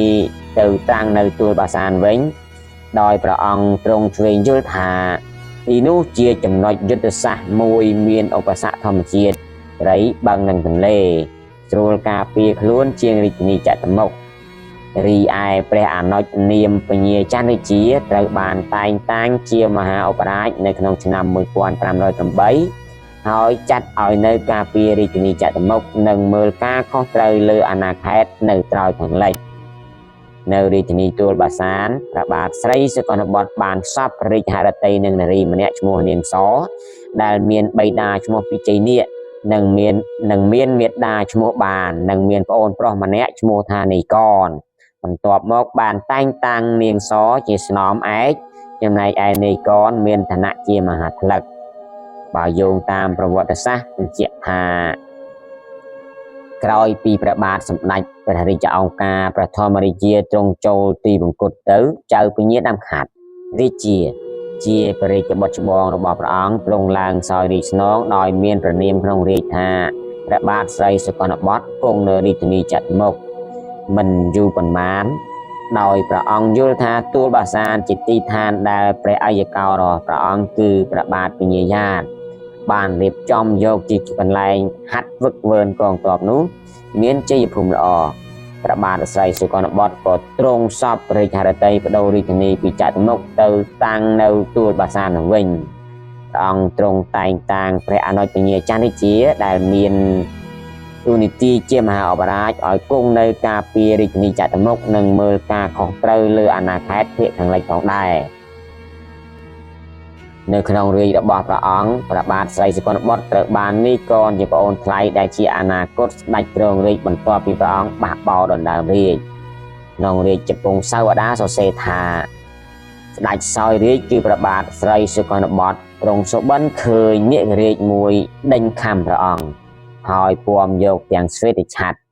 ទៅតាំងនៅទួលបាសានវិញដោយព្រះអង្គទ្រង់ជ្រែងយល់ថាទីនោះជាចំណុចយុទ្ធសាស្ត្រមួយមានឧបសគ្គធម្មជាតិត្រីបឹងនិងទន្លេស្រួលការពារខ្លួនជាងរាជធានីចតុមុខរីឯព្រះអនុជនាមពញាច័ន្ទរាជាត្រូវបានតែងតាំងជាមហាឧបរាជនៅក្នុងឆ្នាំ1508ហើយចាត់ឲ្យនៅការពាររាជធានីចតុមុខនិងមើលការខុសត្រូវលើអាណាខេត្តនៅត្រើយខាងលិចនៅរាជធានីទួលបាសានព្រះបាទស្រីសុគន្ធបុត្របានសពរាជហឫទ័យនឹងនារីម្នាក់ឈ្មោះនាងសដែលមានបិតាឈ្មោះពិជ័យនាគនិងមានមាតាឈ្មោះបាននិងមានប្អូនប្រុសម្នាក់ឈ្មោះថានីកនបន្ទាប់មកបានតែងតាំងនាងសជាស្នំឯកចំណែកឯនីកនមានឋានៈជាមហាថ្លឹកបើយោងតាមប្រវត្តិសាស្ត្របញ្ជាក់ថាក្រោយពីព្រះបាទសម្ដេចព្រះរាជអង្គការព្រះធម្មរាជាទ្រង់ចូលទីវង្គតទៅចៅពញាដាំខាត់រាជាព្រះរាជបុត្រច្បងរបស់ព្រះអង្គទ្រង់ឡើងសោយរាជស្នងដោយមានព្រះនាមក្នុងរាជថាព្រះបាទស្រីសុគន្ធបុត្រគង់នៅរាជធានីចតុមុខមិនយូរប៉ុន្មានដោយព្រះអង្គយល់ថាទួលបាសានជាទីឋានដែលព្រះអាយកោរបស់ព្រះអង្គគឺព្រះបាទពញាយ៉ាតបានរៀបចំយកជាកន្លែងហាត់វឹកវើនកងទ័ពនោះមានជ័យភូមិល្អព្រះបាទស្រីសុគន្ធបុត្រក៏ទ្រង់សពរាជហឫទ័យបដូររាជធានីពីចតុមុខទៅតាំងនៅទួលបាសាននោះវិញព្រះអង្គទ្រង់តែងតាំងព្រះអនុជពញាច័ន្ទរាជាដែលមានទូនីតិជាមហាឧបរាជឲ្យគង់នៅការពាររាជធានីចតុមុខនិងមើលការខុសត្រូវលើអាណាខេត្តភាគខាងលិចផងដែរនៅក្នុងរាជរបស់ព្រះអង្គព្រះបាទស្រីសុគន្ធបុត្រត្រូវបាននីកនជាប្អូនថ្លៃដែលជាអនាគតស្ដេចគ្រងរាជបន្ទាប់ពីព្រះអង្គបះបោរដណ្ដើមរាជក្នុងរាជពងសាវតាសរសេរថាស្ដេចសោយរាជគឺព្រះបាទស្រីសុគន្ធបុត្រទ្រង់សុបិនឃើញនាគរាជមួយដេញខំព្រះអង្គហើយពួមយកទាំងស្វេតឆ័ត្រ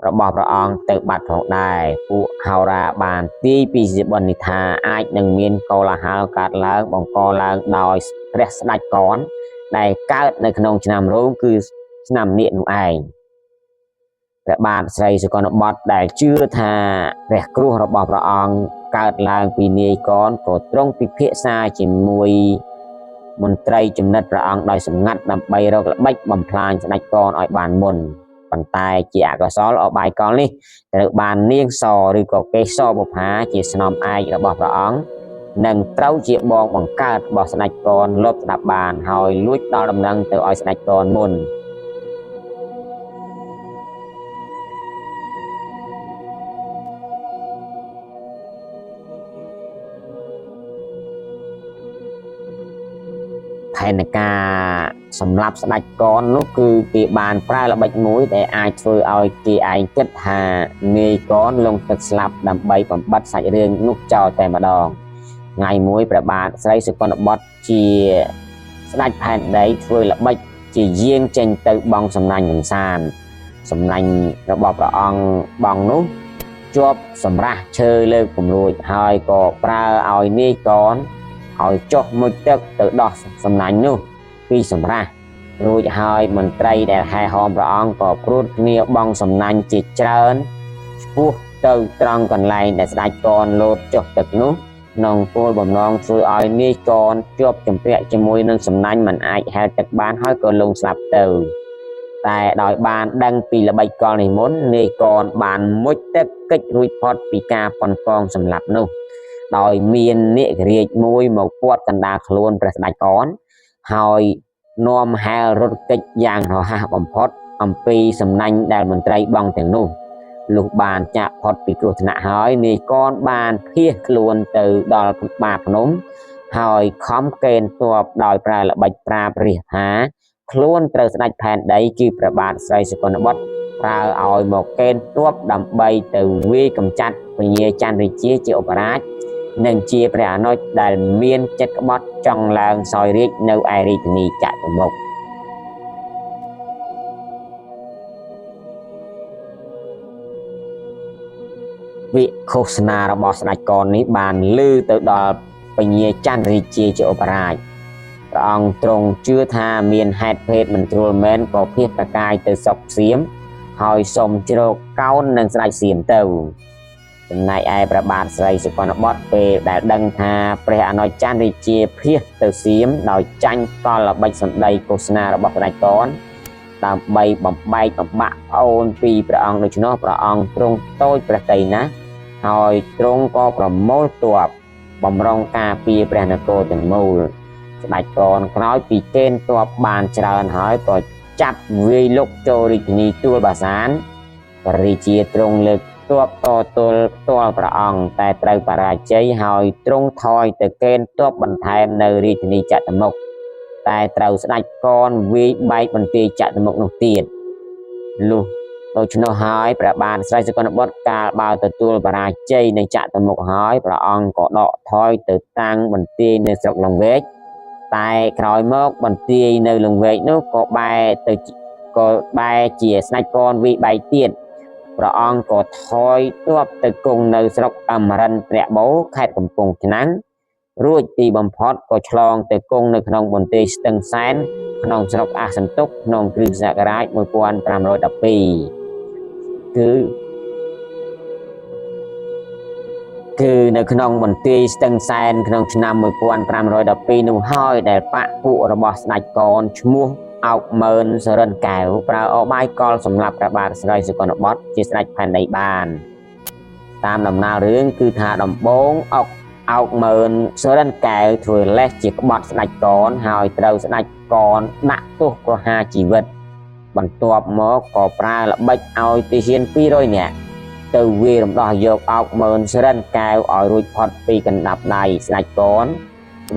របស់ព្រះអង្គទៅបាត់ផងដែរពួកហោរាបានទាយពីសុបិននេះថាអាចនឹងមានកោលាហលកើតឡើងបង្កឡើងដោយព្រះស្ដេចកនដែលកើតនៅក្នុងឆ្នាំរោងគឺឆ្នាំនាគនោះឯងព្រះបាទស្រីសុគន្ធបុត្រដែលជឿថាព្រះគ្រោះរបស់ព្រះអង្គកើតឡើងពីនាយកនក៏ទ្រង់ពិភាក្សាជាមួយមន្ត្រីចំណិតព្រះអង្គដោយសម្ងាត់ដើម្បីរកល្បិចបំផ្លាញស្ដេចកនឲ្យបានមុនប៉ុន្តែជាអកុសលអបាយកលនេះត្រូវបាននាងសឬក៏កេសរបុប្ផាជាស្នំឯករបស់ព្រះអង្គនិងត្រូវជាបងបង្កើតរបស់ស្ដេចកនលបស្ដាប់បានហើយលួចដល់ដំណឹងទៅឲ្យស្ដេចកនមុនផែនការសម្រាប់ស្ដេចកននោះគឺគេបានប្រើល្បិចមួយដែលអាចធ្វើឲ្យគេឯងគិតថានាយកនលងទឹកស្លាប់ដើម្បីបំបត្តិសាច់រឿងនោះចោលតែម្ដងថ្ងៃមួយព្រះបាទស្រីសុគន្ធបុត្រជាស្ដេចផែនដីធ្វើល្បិចជាយាងចេញទៅបង់សំណាញ់កំសាន្ត សំណាញ់របស់ព្រះអង្គបងនោះជាប់សម្រះឈើលើគំរួចហើយក៏ប្រើឲ្យនាយកនឲ្យចុះមុជទឹកទៅដោះសំណាញ់នោះពីសម្រះរួចហើយមន្ត្រីដែលហែហោមព្រះអង្គក៏ព្រួតគ្នាបងសំណាញ់ជាច្រើនឆ្ពោះទៅត្រង់កន្លែងដែលស្ដេចកនលោតចុះទឹកនោះក្នុងគោលបំណងធ្វើឲ្យនាយកនជាប់ជំពាក់ជាមួយនឹងសំណាញ់មិនអាចហែលទឹកបានហើយក៏លងស្លាប់ទៅតែដោយបានដឹងពីល្បិចកលនេះមុននាយកនបានមុជទឹកកិច្ចរួចផុតពីការប៉ុនប៉ងសម្លាប់នោះដោយមាននាគរាជមួយមកពាត់កណ្ដាលខ្លួនព្រះស្ដេចកនហើយនាំហែលរត់គេចយ៉ាងរហ័សបំផុតអំពីសំណាញ់ដែលមន្ត្រីបងទាំងនោះលុះបានចាក់ផុតពីគ្រោះថ្នាក់ហើយនាយកនបានភៀសខ្លួនទៅដល់បាភ្នំហើយខំកេណ្ឌទ័ពដោយប្រើល្បិចប្រាប់រាជថាខ្លួនត្រូវស្ដេចផែនដីគឺព្រះបាទស្រីសុគន្ធបុត្រប្រើឲ្យមកកេណ្ឌទ័ពដើម្បីទៅវាយកម្ចាត់ពញាចន្ទរាជាជាឧបរាជនិងជាព្រះអនុជដែលមានចិត្តក្បត់ចង់ឡើងសោយរាជនៅឯរាជធានីចតុមុខវិឃោសនារបស់ស្ដេចកននេះបានលើទៅដល់ពញាចន្ទរាជាជាឧបរាជព្រះអង្គទ្រង់ជឿថាមានហេតុភេទមិនត្រួលមែនក៏ភៀសប្រកាយទៅសុកសៀមហើយសូមជ្រកកោននឹងស្ដេចសៀមទៅចំណែកឯព្រះបាទស្រីសុគន្ធបុត្រពេលដែលដឹងថាព្រះអនុជចន្ទរាជាភៀសទៅសៀមដោយចាញ់កលល្បិចសម្ដីឃោសនារបស់ស្ដេចកនដើម្បីបំបែកបំបាក់ប្អូនពីព្រះអង្គដូច្នោះព្រះអង្គទ្រង់តូចព្រះទ័យណាស់ហើយទ្រង់ក៏ប្រមូលទ័ពបំរុងការពារព្រះនគរទាំងមូលស្ដេចកនក្រោយពីកេណ្ឌទ័ពបានច្រើនហើយក៏ចាប់វាយលុកចូលរាជធានីទួលបាសានព្រះរាជាទ្រង់លើកទ័ពតទល់ផ្ទាល់ព្រះអង្គតែត្រូវបរាជ័យហើយទ្រង់ថយទៅកេណ្ឌទ័ពបន្ថែមនៅរាជធានីចតុមុខតែត្រូវស្ដេចកនវាយបែកបន្ទាយចតុមុខនោះទៀតលុះដូច្នោះហើយព្រះបាទស្រីសុគន្ធបុត្រកាលបើទទួលបរាជ័យនៅចតុមុខហើយព្រះអង្គក៏ដកថយទៅតាំងបន្ទាយនៅស្រុកលង្វែកតែក្រោយមកបន្ទាយនៅលង្វែកនោះក៏បែរជាស្ដេចកនវាយបែកទៀតព្រះអង្គក៏ថយទ័ពទៅគង់នៅស្រុកអមរិន្ទព្រះបូរខេត្តកំពង់ឆ្នាំងរួចទីបំផុតក៏ឆ្លងទៅគង់នៅក្នុងបន្ទាយស្ទឹងសែនក្នុងស្រុកអាសន្ទុកក្នុងគ្រិស្តសករាជ1512គឺនៅក្នុងបន្ទាយស្ទឹងសែនក្នុងឆ្នាំ1512នោះហើយដែលបកពួករបស់ស្ដេចកនឈ្មោះអោកម៉ឺនសរិនកែវប្រើអបាយកលសម្រាប់ព្រះបាទស្រីសុគន្ធបុត្រជាស្ដេចផែនដីបានតាមដំណើររឿងគឺថាដំបងអោកម៉ឺនសរិនកែវធ្វើលេសជាក្បត់ស្ដេចកនហើយត្រូវស្ដេចកនដាក់ទោសប្រហារជីវិតបន្ទាប់មកក៏ប្រើល្បិចឲ្យទាហាន200នាក់ទៅវាយរំដោះយកអោកម៉ឺនសរិនកែវឲ្យរួចផុតពីកណ្ដាប់ដៃស្ដេចកន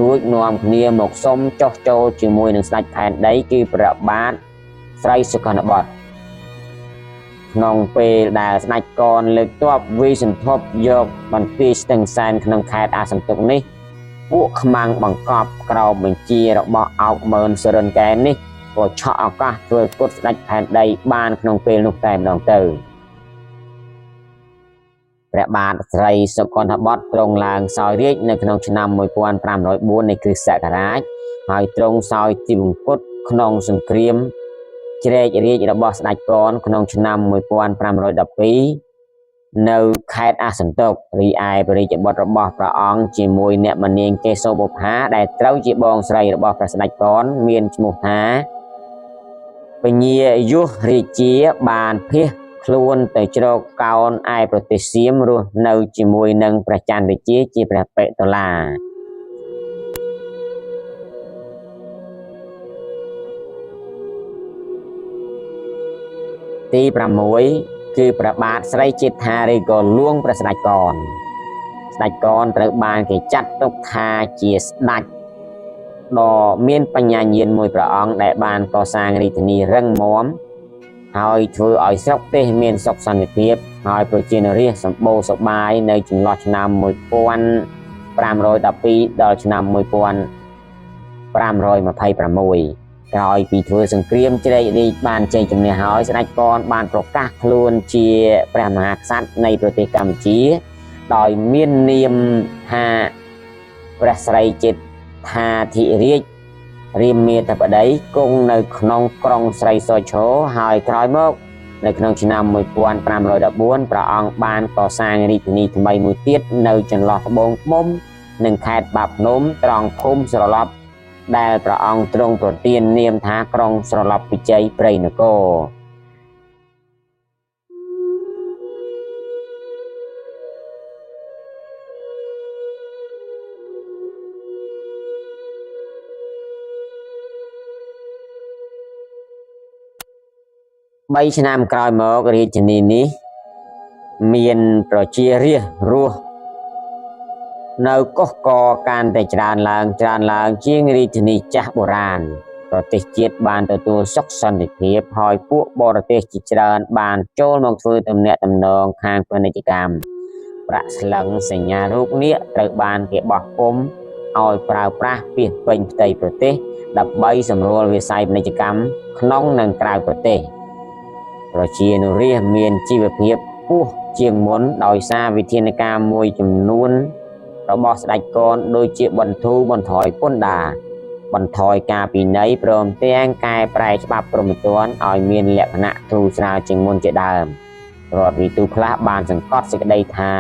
រួចនាំគ្នាមកសុំចោះចូលជាមួយនឹងស្ដេចផែនដីគឺព្រះបាទស្រីសុគន្ធបុត្រក្នុងពេលដែលស្ដេចកនលើកទ័ពវាយសន្ធប់យកបន្ទាយស្ទឹងសែនក្នុងខេត្តអាសន្ទុកនេះពួកខ្មាំងបង្កប់ក្រោមបញ្ជារបស់អោកម៉ឺនសរិនកែវនេះក៏ឆក់ឱកាសធ្វើគុតស្ដេចផែនដីបានក្នុងពេលនោះតែម្ដងទៅព្រះបាទស្រីសុគន្ធបុត្រទ្រង់ឡើងសោយរាជនៅក្នុងឆ្នាំ1504នៃគ្រិស្តសករាជហើយទ្រង់សោយទីបង្គត់ក្នុងសង្គ្រាមជ្រែករាជរបស់ស្ដេចកនក្នុងឆ្នាំ1512នៅខេត្តអាសន្ទុករីឯព្រះរាជបុត្ររបស់ព្រះអង្គជាមួយអ្នកមនាងកេសោបុប្ផាដែលត្រូវជាបងស្រីរបស់ព្រះស្ដេចកនមានឈ្មោះថាពញាយុសរាជាបានភៀសខ្លួនទៅជ្រកកោនឯប្រទេសសៀមរស់នៅជាមួយនឹងព្រះចន្ទរាជាជាព្រះបេតុលាទី6គឺព្រះបាទស្រីចេដ្ឋាឬក៏លួងព្រះស្ដេចកនស្ដេចកនត្រូវបានគេចាត់ទុកថាជាស្ដេចដ៏មានបញ្ញាញាណមួយព្រះអង្គដែលបានកសាងរាជធានីរឹងមាំហើយធ្វើឲ្យស្រុកទេសមានសុខសន្តិភាពហើយប្រជារាស្ត្រសម្បូរសប្បាយនៅចន្លោះឆ្នាំ1512ដល់ឆ្នាំ1526 ក្រោយពីធ្វើសង្គ្រាមជ្រែករាជបានជ័យជំនះហើយស្ដេចកនបានប្រកាសខ្លួនជាព្រះមហាក្សត្រនៃប្រទេសកម្ពុជាដោយមាននាមថាព្រះស្រីចិត្តថាធិរាជរាមាធិបតីគង់នៅក្នុងក្រុងស្រីសឈរហើយក្រោយមកនៅក្នុងឆ្នាំ1514ព្រះអង្គបានកសាងរាជធានីថ្មីមួយទៀតនៅចន្លោះត្បូងឃ្មុំនិងខេត្តបាភ្នំត្រង់ភូមិស្រឡប់ដែលព្រះអង្គទ្រង់ប្រទាននាមថាក្រុងស្រឡប់វិជ័យព្រៃនគរ3ឆ្នាំក្រោយមករាជធានីនេះមានប្រជារាស្ត្ររស់នៅកុះកកាន់តែច្រើនឡើងជាងរាជធានីចាស់បុរាណប្រទេសជាតិបានទទួលសុខសន្តិភាពហើយពួកបរទេសជាច្រើនបានចូលមកធ្វើទំនាក់ទំនងខាងពាណិជ្ជកម្មប្រាក់ស្លឹងសញ្ញារូបនាគត្រូវបានគេបោះពុម្ពឲ្យប្រើប្រាស់ពាសពេញផ្ទៃប្រទេសដើម្បីសម្រួលវិស័យពាណិជ្ជកម្មក្នុងនិងក្រៅប្រទេសប្រជានុរាស្ត្រមានជីវភាពខ្ពស់ជាងមុនដោយសារវិធានការមួយចំនួនរបស់ស្ដេចកនដូចជាបន្ធូរបន្ថយពន្ធដារបន្ថយការពិន័យព្រមទាំងកែប្រែច្បាប់ព្រហ្មទណ្ឌឲ្យមានលក្ខណៈធូរស្រាលជាងមុនជាដើមរដ្ឋវិទូខ្លះបានសង្កត់សេចក្តីថា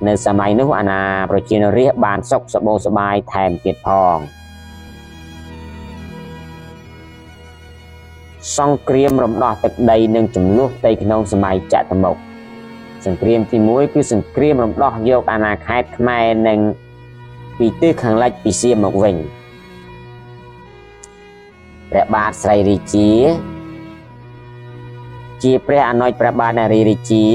នៅសម័យនោះអាណាប្រជានុរាស្ត្របានសុខសប្បាយសប្បាយថែមទៀតផងសង្គ្រាមរំដោះទឹកដីនិងចំនួនផ្ទៃក្នុងសម័យចតុមុខសង្គ្រាមទី1គឺសង្គ្រាមរំដោះយកអាណាខេត្តខ្មែរនិងពីទិសខាងលិចពីសៀមមកវិញព្រះបាទស្រីរាជាព្រះអនុជព្រះបាទនារីរាជា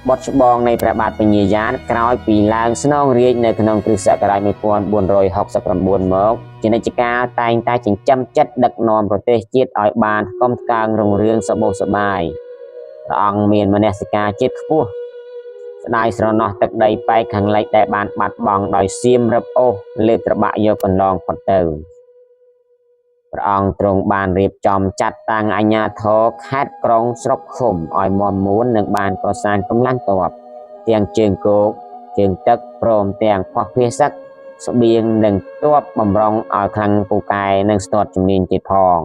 បុត្រច្បងនៃព្រះបាទពញ្ញាយ៉ាតក្រោយពីឡើងស្នងរាជនៅក្នុងគ្រិស្តសករាជ1469មកជានិច្ចកាលតែងតែចិញ្ចឹមចិត្តដឹកនាំប្រទេសជាតិឲ្យបានថ្កុំថ្កើងរុងរឿងសប្បាយសប្បាយព្រះអង្គមានមនសិការជាតិខ្ពស់ស្ដាយស្រណោះទឹកដីប៉ែកខាងលិចដែលបានបាត់បង់ដោយសៀមរឹបអូសលេបត្របាក់យកកន្លងផុតទៅព្រះអង្គទ្រង់បានរៀបចំចាត់តាំងអាជ្ញាធរខេត្តក្រុងស្រុកឃុំឲ្យមាំមួននិងបានកសាងកម្លាំងទ័ពទាំងជើងគោកជើងទឹកព្រមទាំងភស្តុភារសឹកស្បៀងនិងទ័ពបំរុងឲ្យខ្លាំងពូកែនិងស្ទាត់ជំនាញទៀតផង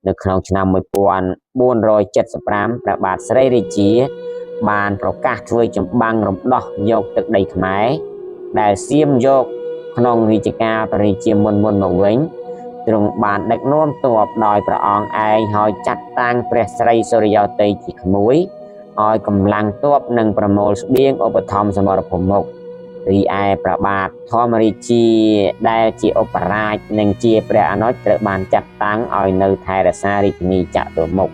នៅក្នុងឆ្នាំ1475ព្រះបាទស្រីរាជាបានប្រកាសធ្វើចម្បាំងរំដោះយកទឹកដីខ្មែរដែលសៀមយកក្នុងរាជការព្រះរាជាមុនមកវិញទ្រង់បានដឹកនាំទ័ពដោយព្រះអង្គឯងហើយចាត់តាំងព្រះស្រីសុរិយោទ័យជាក្មួយឲ្យកម្លាំងទ័ពនិងប្រមូលស្បៀងឧបត្ថម្ភសមរភូមិមុខរីឯព្រះបាទធម្មរាជាដែលជាឧបរាជនិងជាព្រះអនុជត្រូវបានចាត់តាំងឲ្យនៅថែរក្សារាជធានីចតុមុខ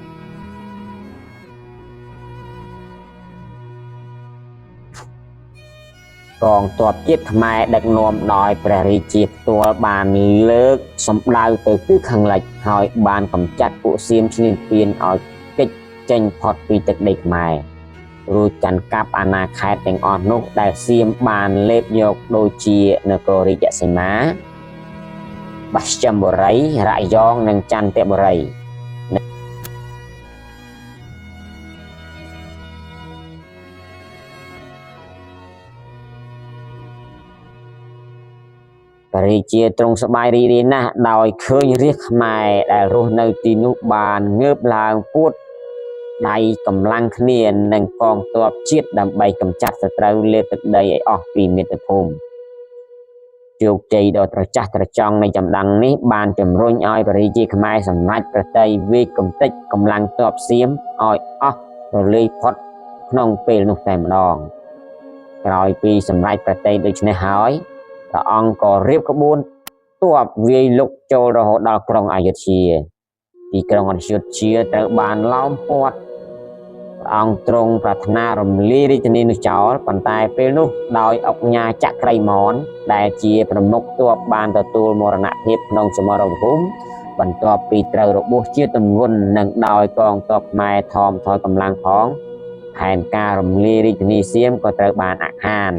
កងទ័ពជាតិខ្មែរដឹកនាំដោយព្រះរាជាផ្ទាល់បានលើកសម្ដៅទៅទិសខាងលិចហើយបានកម្ចាត់ពួកសៀមឈ្លានពានឲ្យគេចចេញផុតពីទឹកដីខ្មែររួចកាន់កាប់អាណាខេត្តទាំងអស់នោះដែលសៀមបានលេបយកដូចជានគររាជសីមាបស្ចឹមបុរីរយ៉ងនិងចន្ទបុរីព្រះរាជាទ្រង់សប្បាយរីករាយណាស់ដោយឃើញរាស្ត្រខ្មែរដែលរស់នៅទីនោះបានងើបឡើងពួតដៃកម្លាំងគ្នានិងកងទ័ពជាតិដើម្បីកម្ចាត់សត្រូវលេបទឹកដីឲ្យអស់ពីមាតុភូមិជោគជ័យដ៏ត្រចះត្រចង់នៃចម្បាំងនេះបានជំរុញឲ្យព្រះរាជាខ្មែរសម្រេចប្រតិវាយកំទេចកម្លាំងទ័ពសៀមឲ្យអស់រលាយផុតក្នុងពេលនោះតែម្ដងក្រោយពីសម្រេចប្រតិដូច្នេះហើយព្រះអង្គក៏រៀបក្បួនទ័ពវាយលុកចូលរហូតដល់ក្រុងអយុធ្យាទីក្រុងអយុធ្យាត្រូវបានឡោមព័ទ្ធព្រះអង្គទ្រង់ប្រាថ្នារំលាយរាជធានីនោះចោលប៉ុន្តែពេលនោះដោយអុកញ៉ាចក្រីមនដែលជាប្រមុខទ័ពបានទទួលមរណភាពក្នុងសមរភូមិបន្ទាប់ពីត្រូវរបួសជាទម្ងន់និងដោយកងទ័ពខ្មែរថមថយកម្លាំងផងផែនការរំលាយរាជធានីសៀមក៏ត្រូវបានអាក់ខាន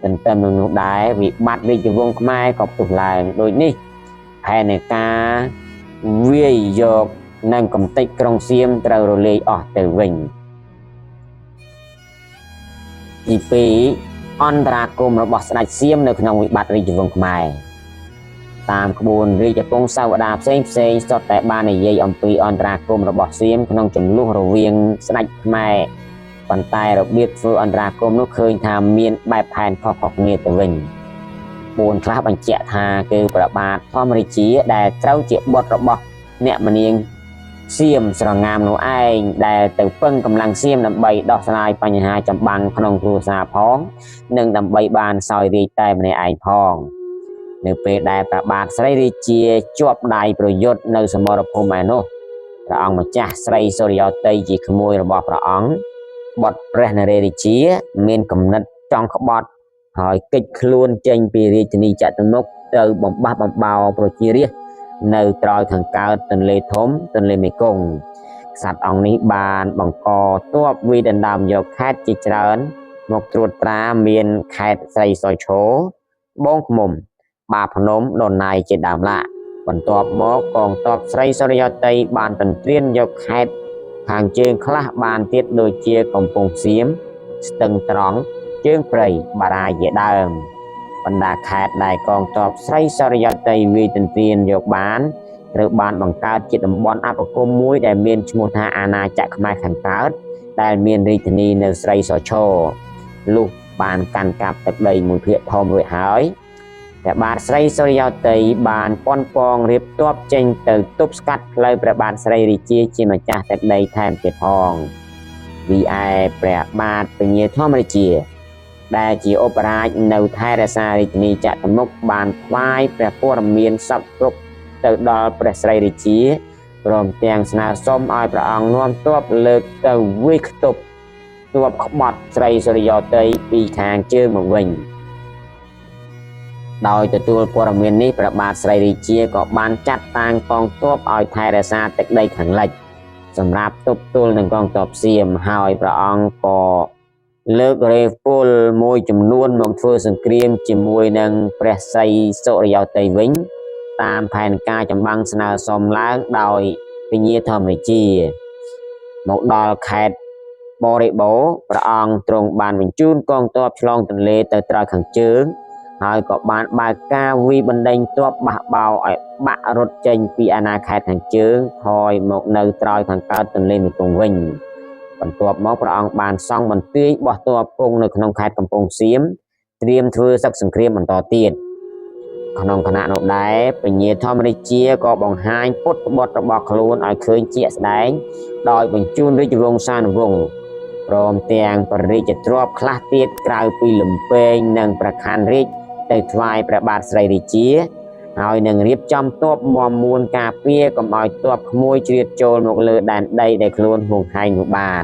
ទន្ទឹមនឹងនោះដែរវិបត្តិរាជវង្សខ្មែរក៏ផ្ទុះឡើងដូចនេះផែនការ វាយយកនឹងកំទេចក្រុងសៀមត្រូវរលាយអស់ទៅវិញទី2អន្តរាគមរបស់ស្ដេចសៀមនៅក្នុងវិបត្តិរាជវង្សខ្មែរតាមក្បួនរាជពង្សសាវតាផ្សេងសុទ្ធតែបាននិយាយអំពីអន្តរាគមរបស់សៀមក្នុងចំនួនរវាងស្ដេចខ្មែរប៉ុន្តែរបៀបធ្វើអន្តរាគមនោះឃើញថាមានបែបផែនខុសៗគ្នាទៅវិញ4ខ្លះបញ្ជាក់ថាគឺព្រះបាទធម្មរាជាដែលត្រូវជាបុត្ររបស់អ្នកមនាងសៀមស្រងាមនោះឯងដែលទៅពឹងកម្លាំងសៀមដើម្បីដោះស្រាយបញ្ហាចម្បាំងក្នុងគ្រួសារផងនិងដើម្បីបានសោយរាជ្យតែម្នាក់ឯងផងនៅពេលដែលព្រះបាទស្រីរាជាជាប់ដៃប្រយុទ្ធនៅសមរភូមិឯនោះព្រះអង្គម្ចាស់ស្រីសូរិយោទ័យជាក្មួយរបស់ព្រះអង្គបុត្រព្រះនរេរាជាមានគំនិតចង់ក្បត់ហើយគេចខ្លួនចេញពីរាជធានីចតុមុខទៅបំបះបំបោរប្រជារាស្ត្រនៅត្រើយខាងកើតទន្លេធំទន្លេមេគង្គក្សត្រអង្គនេះបានបង្កទ័ពវាយដណ្ដើមយកខេត្តជាច្រើនមកត្រួតត្រាមានខេត្តស្រីសឈរបងឃ្មុំបាភ្នំដន័យជាដើមឡាបន្ទាប់មកកងទ័ពស្រីសូរិយោទ័យបានទន្ទ្រានយកខេត្តខាងជើងខ្លះបានទៀតដូចជាកំពង់សៀមស្ទឹងត្រង់ជើងព្រៃបារាយជាដើមបណ្ដាខេត្តដែលកងទ័ពស្រីសូរិយោទ័យវាយទន្ទ្រានយកបានត្រូវបានបង្កើតជាតំបន់អបគមមួយដែលមានឈ្មោះថាអាណាចក្រខ្មែរខាងកើតដែលមានរាជធានីនៅស្រីសឈរលុះបានកាន់កាប់ទឹកដីមួយភាគធំរួចហើយព្រះបាទស្រីសូរិយោទ័យបានប៉ុនប៉ងរៀបទ័ពចេញទៅទប់ស្កាត់ផ្លូវព្រះបាទស្រីរាជាជាម្ចាស់ទឹកដីថែមទៀតផងvì aiព្រះបាទពញាធម្មរាជាដែលជាឧបរាជនៅថែរក្សារាជធានីចតុមុខបានថ្វាយព្រះព័ត៌មានសពគ្រប់ទៅដល់ព្រះស្រីរាជាព្រមទាំងស្នើសុំឲ្យព្រះអង្គនាំទ័ពលើកទៅវាយខ្ទប់ទ័ពក្បត់ស្រីសូរិយោទ័យពីខាងជើងមកវិញដោយទទួលព័ត៌មាននេះព្រះបាទស្រីរាជាក៏បានចាត់តាំងកងទ័ពឲ្យថែរក្សាទឹកដីខាងលិចសម្រាប់ទប់ទល់នឹងកងទ័ពសៀមហើយព្រះអង្គក៏លើករេពលមួយចំនួនមកធ្វើសង្គ្រាមជាមួយនឹងព្រះសីសូរិយោទ័យវិញតាមផែនការចម្បាំងស្នើសុំឡើងដោយពញាធម្មរាជាមកដល់ខេត្តបរិបូរព្រះអង្គទ្រង់បានបញ្ជូនកងទ័ពឆ្លងទន្លេទៅត្រើយខាងជើងហើយក៏បានបើកការវាយបណ្ដេញទ័ពបះបោរឲ្យបាក់រត់ចេញពីអាណាខេត្តខាងជើងហើយមកនៅត្រើយខាងកើតទន្លេមេគង្គវិញបន្ទាប់មកព្រះអង្គបានសង់បន្ទាយបោះទ័ពគង់នៅក្នុងខេត្តកំពង់សៀមត្រៀមធ្វើសឹកសង្គ្រាមបន្តទៀតក្នុងគណៈនោះដែរពញាធម្មរាជាក៏បង្ហាញពុតក្បត់របស់ខ្លួនឲ្យឃើញជាក់ស្ដែងដោយបញ្ជូនរាជវង្សានុវង្សព្រមទាំងព្រះរាជទ្រព្យខ្លះទៀតក្រៅពីលំពែងនិងប្រខ័នរាជទៅថ្វាយព្រះបាទស្រីរាជាហើយនឹងរៀបចំទ័ពមាំមួនការពារកុំឲ្យទ័ពក្មួយជ្រៀតចូលមកលើដែនដីដែលខ្លួនហួងហែងនោះបាន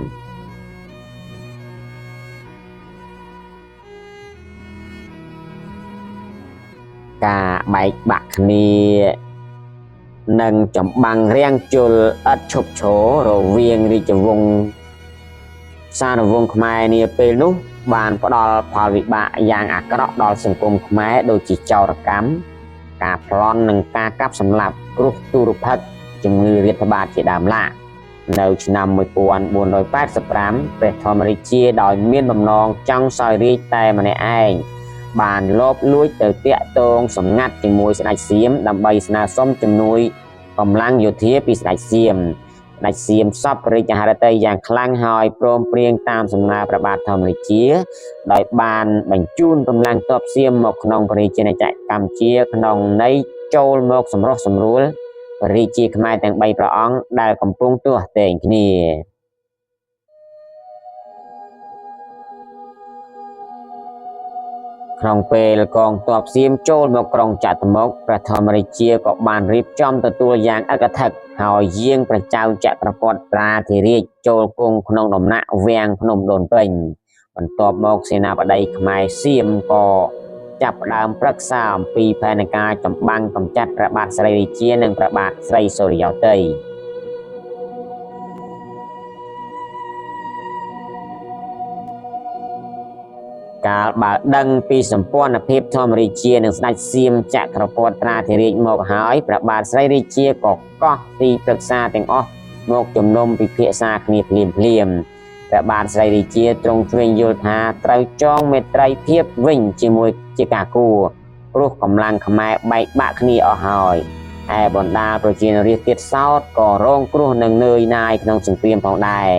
ការបែកបាក់គ្នានិងចម្បាំងរាំងជលឥតឈប់ឈររវាងរាជវង្សសានុវង្សខ្មែរនាពេលនោះបានផ្ដល់ផលវិបាកយ៉ាងអាក្រក់ដល់សង្គមខ្មែរដូចជាចោរកម្មការប្លន់និងការកាប់សម្លាប់គ្រោះទុរភិក្សជំងឺរាតត្បាតជាដើមឡានៅឆ្នាំ1485ព្រះធម្មរាជាដោយមានបំណងចង់សោយរាជ្យតែម្នាក់ឯងបានលបលួចទៅតាក់ទងសម្ងាត់ជាមួយស្ដេចសៀមដើម្បីស្នើសុំជំនួយកម្លាំងយោធាពីស្ដេចសៀមស្ដេចសៀមសពរាជហឫទ័យយ៉ាងខ្លាំងហើយព្រមព្រៀងតាមសំណើព្រះបាទធម្មរាជាដោយបានបញ្ជូនកម្លាំងទ័ពសៀមមកក្នុងព្រះរាជាណាចក្រកម្ពុជាក្នុងន័យចូលមកសម្រុះសម្រួលព្រះរាជាខ្មែរទាំង3ព្រះអង្គដែលកំពុងទាស់ទែងគ្នាក្នុងពេលកងទ័ពសៀមចូលមកក្រុងចតុមុខព្រះធម្មរាជាក៏បានរៀបចំទទួលយ៉ាងឯកធិកហើយយាងព្រះចៅចក្រពត្តិត្រាធិរាជចូលគង់ក្នុងដំណាក់វាំងភ្នំដូនពេញបន្ទាប់មកសេនាបតីខ្មែរសៀមក៏ចាប់ផ្ដើមប្រឹក្សាអំពីផែនការចម្បាំងកម្ចាត់ព្រះបាទស្រីរាជានិងព្រះបាទស្រីសូរិយោទ័យ កាលបើដឹងពីសម្ព័ន្ធភាពធម្មរាជានឹងស្ដេចសៀមចក្រពត្តិត្រាធិរាជមកហើយព្រះបាទស្រីរាជាក៏កោះទីប្រឹក្សាទាំងអស់មកជំនុំពិភាក្សាគ្នាភ្លាមព្រះបាទស្រីរាជាទ្រង់ជ្រាបយល់ថាត្រូវចងមេត្រីភាពវិញជាមួយជាការគួរព្រោះកម្លាំងខ្មែរបែកបាក់គ្នាអស់ហើយឯបណ្ដាប្រជារាស្ត្រទៀតសោតក៏រងគ្រោះនឹងនឿយណាយក្នុងសង្គ្រាមផងដែរ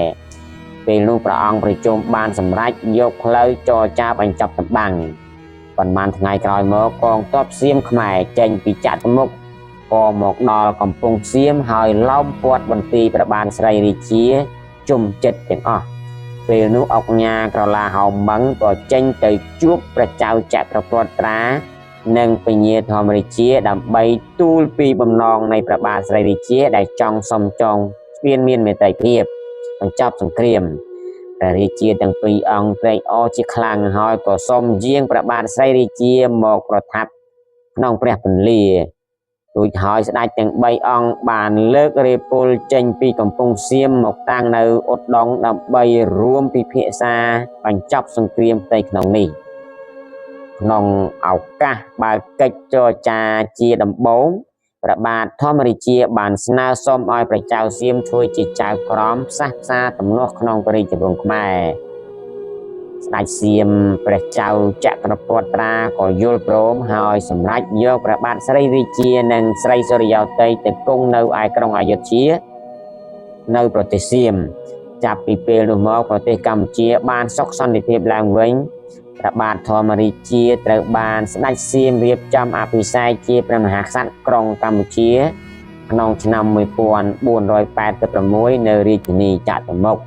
ពេលនោះព្រះអង្គប្រជុំបានសម្រេចយកផ្លូវចរចាបញ្ចប់សម្បាំងប៉ុន្មានថ្ងៃក្រោយមកកងទ័ពសៀមខ្មែរចេញពីចតុមុខក៏មកដល់កំពង់សៀមហើយឡោមព័ទ្ធបន្ទាយព្រះបាទស្រីរាជាជុំចិត្តទាំងអស់ពេលនោះអុកញ៉ាក្រឡាហោមឹងក៏ចេញទៅជួបព្រះចៅចក្រពត្តិត្រានិងពញាធម្មរាជាដើម្បីទូលពីបំណងនៃព្រះបាទស្រីរាជាដែលចង់សុំចងស្ពានមានមេត្រីភាពបញ្ចប់សង្គ្រាមព្រះរាជាទាំងពីរអង្គត្រេកអរជាខ្លាំងហើយក៏សូមយាងព្រះបាទស្រីរាជាមកប្រថាប់ក្នុងព្រះពន្លារួចហើយស្ដេចទាំង3អង្គបានលើករាពលចេញពីកំពង់សៀមមកតាំងនៅឧដុង្គដើម្បីរួមពិភាក្សាបញ្ចប់សង្គ្រាមផ្ទៃក្នុងនេះក្នុងឱកាសបើកិច្ចចរចាជាដំបូងព្រះបាទធម្មរាជាបានស្នើសុំឲ្យព្រះចៅសៀមធ្វើជាចៅក្រមផ្សះផ្សាទំនាស់ក្នុងព្រះរាជវង្សខ្មែរស្ដេចសៀមព្រះចៅចក្រពត្តិត្រាក៏យល់ព្រមហើយសម្រេចយកព្រះបាទស្រីរាជានិងស្រីសុរិយោទ័យទៅគង់នៅឯក្រុងអយុធ្យានៅប្រទេសសៀមចាប់ពីពេលនោះមកប្រទេសកម្ពុជាបានសុខសន្តិភាពឡើងវិញព្រះបាទធម្មរាជាត្រូវបានស្ដេចសៀមរៀបចំអភិសេកជាព្រះមហាក្សត្រក្រុងកម្ពុជាក្នុងឆ្នាំ1486នៅរាជធានីចតុមុខ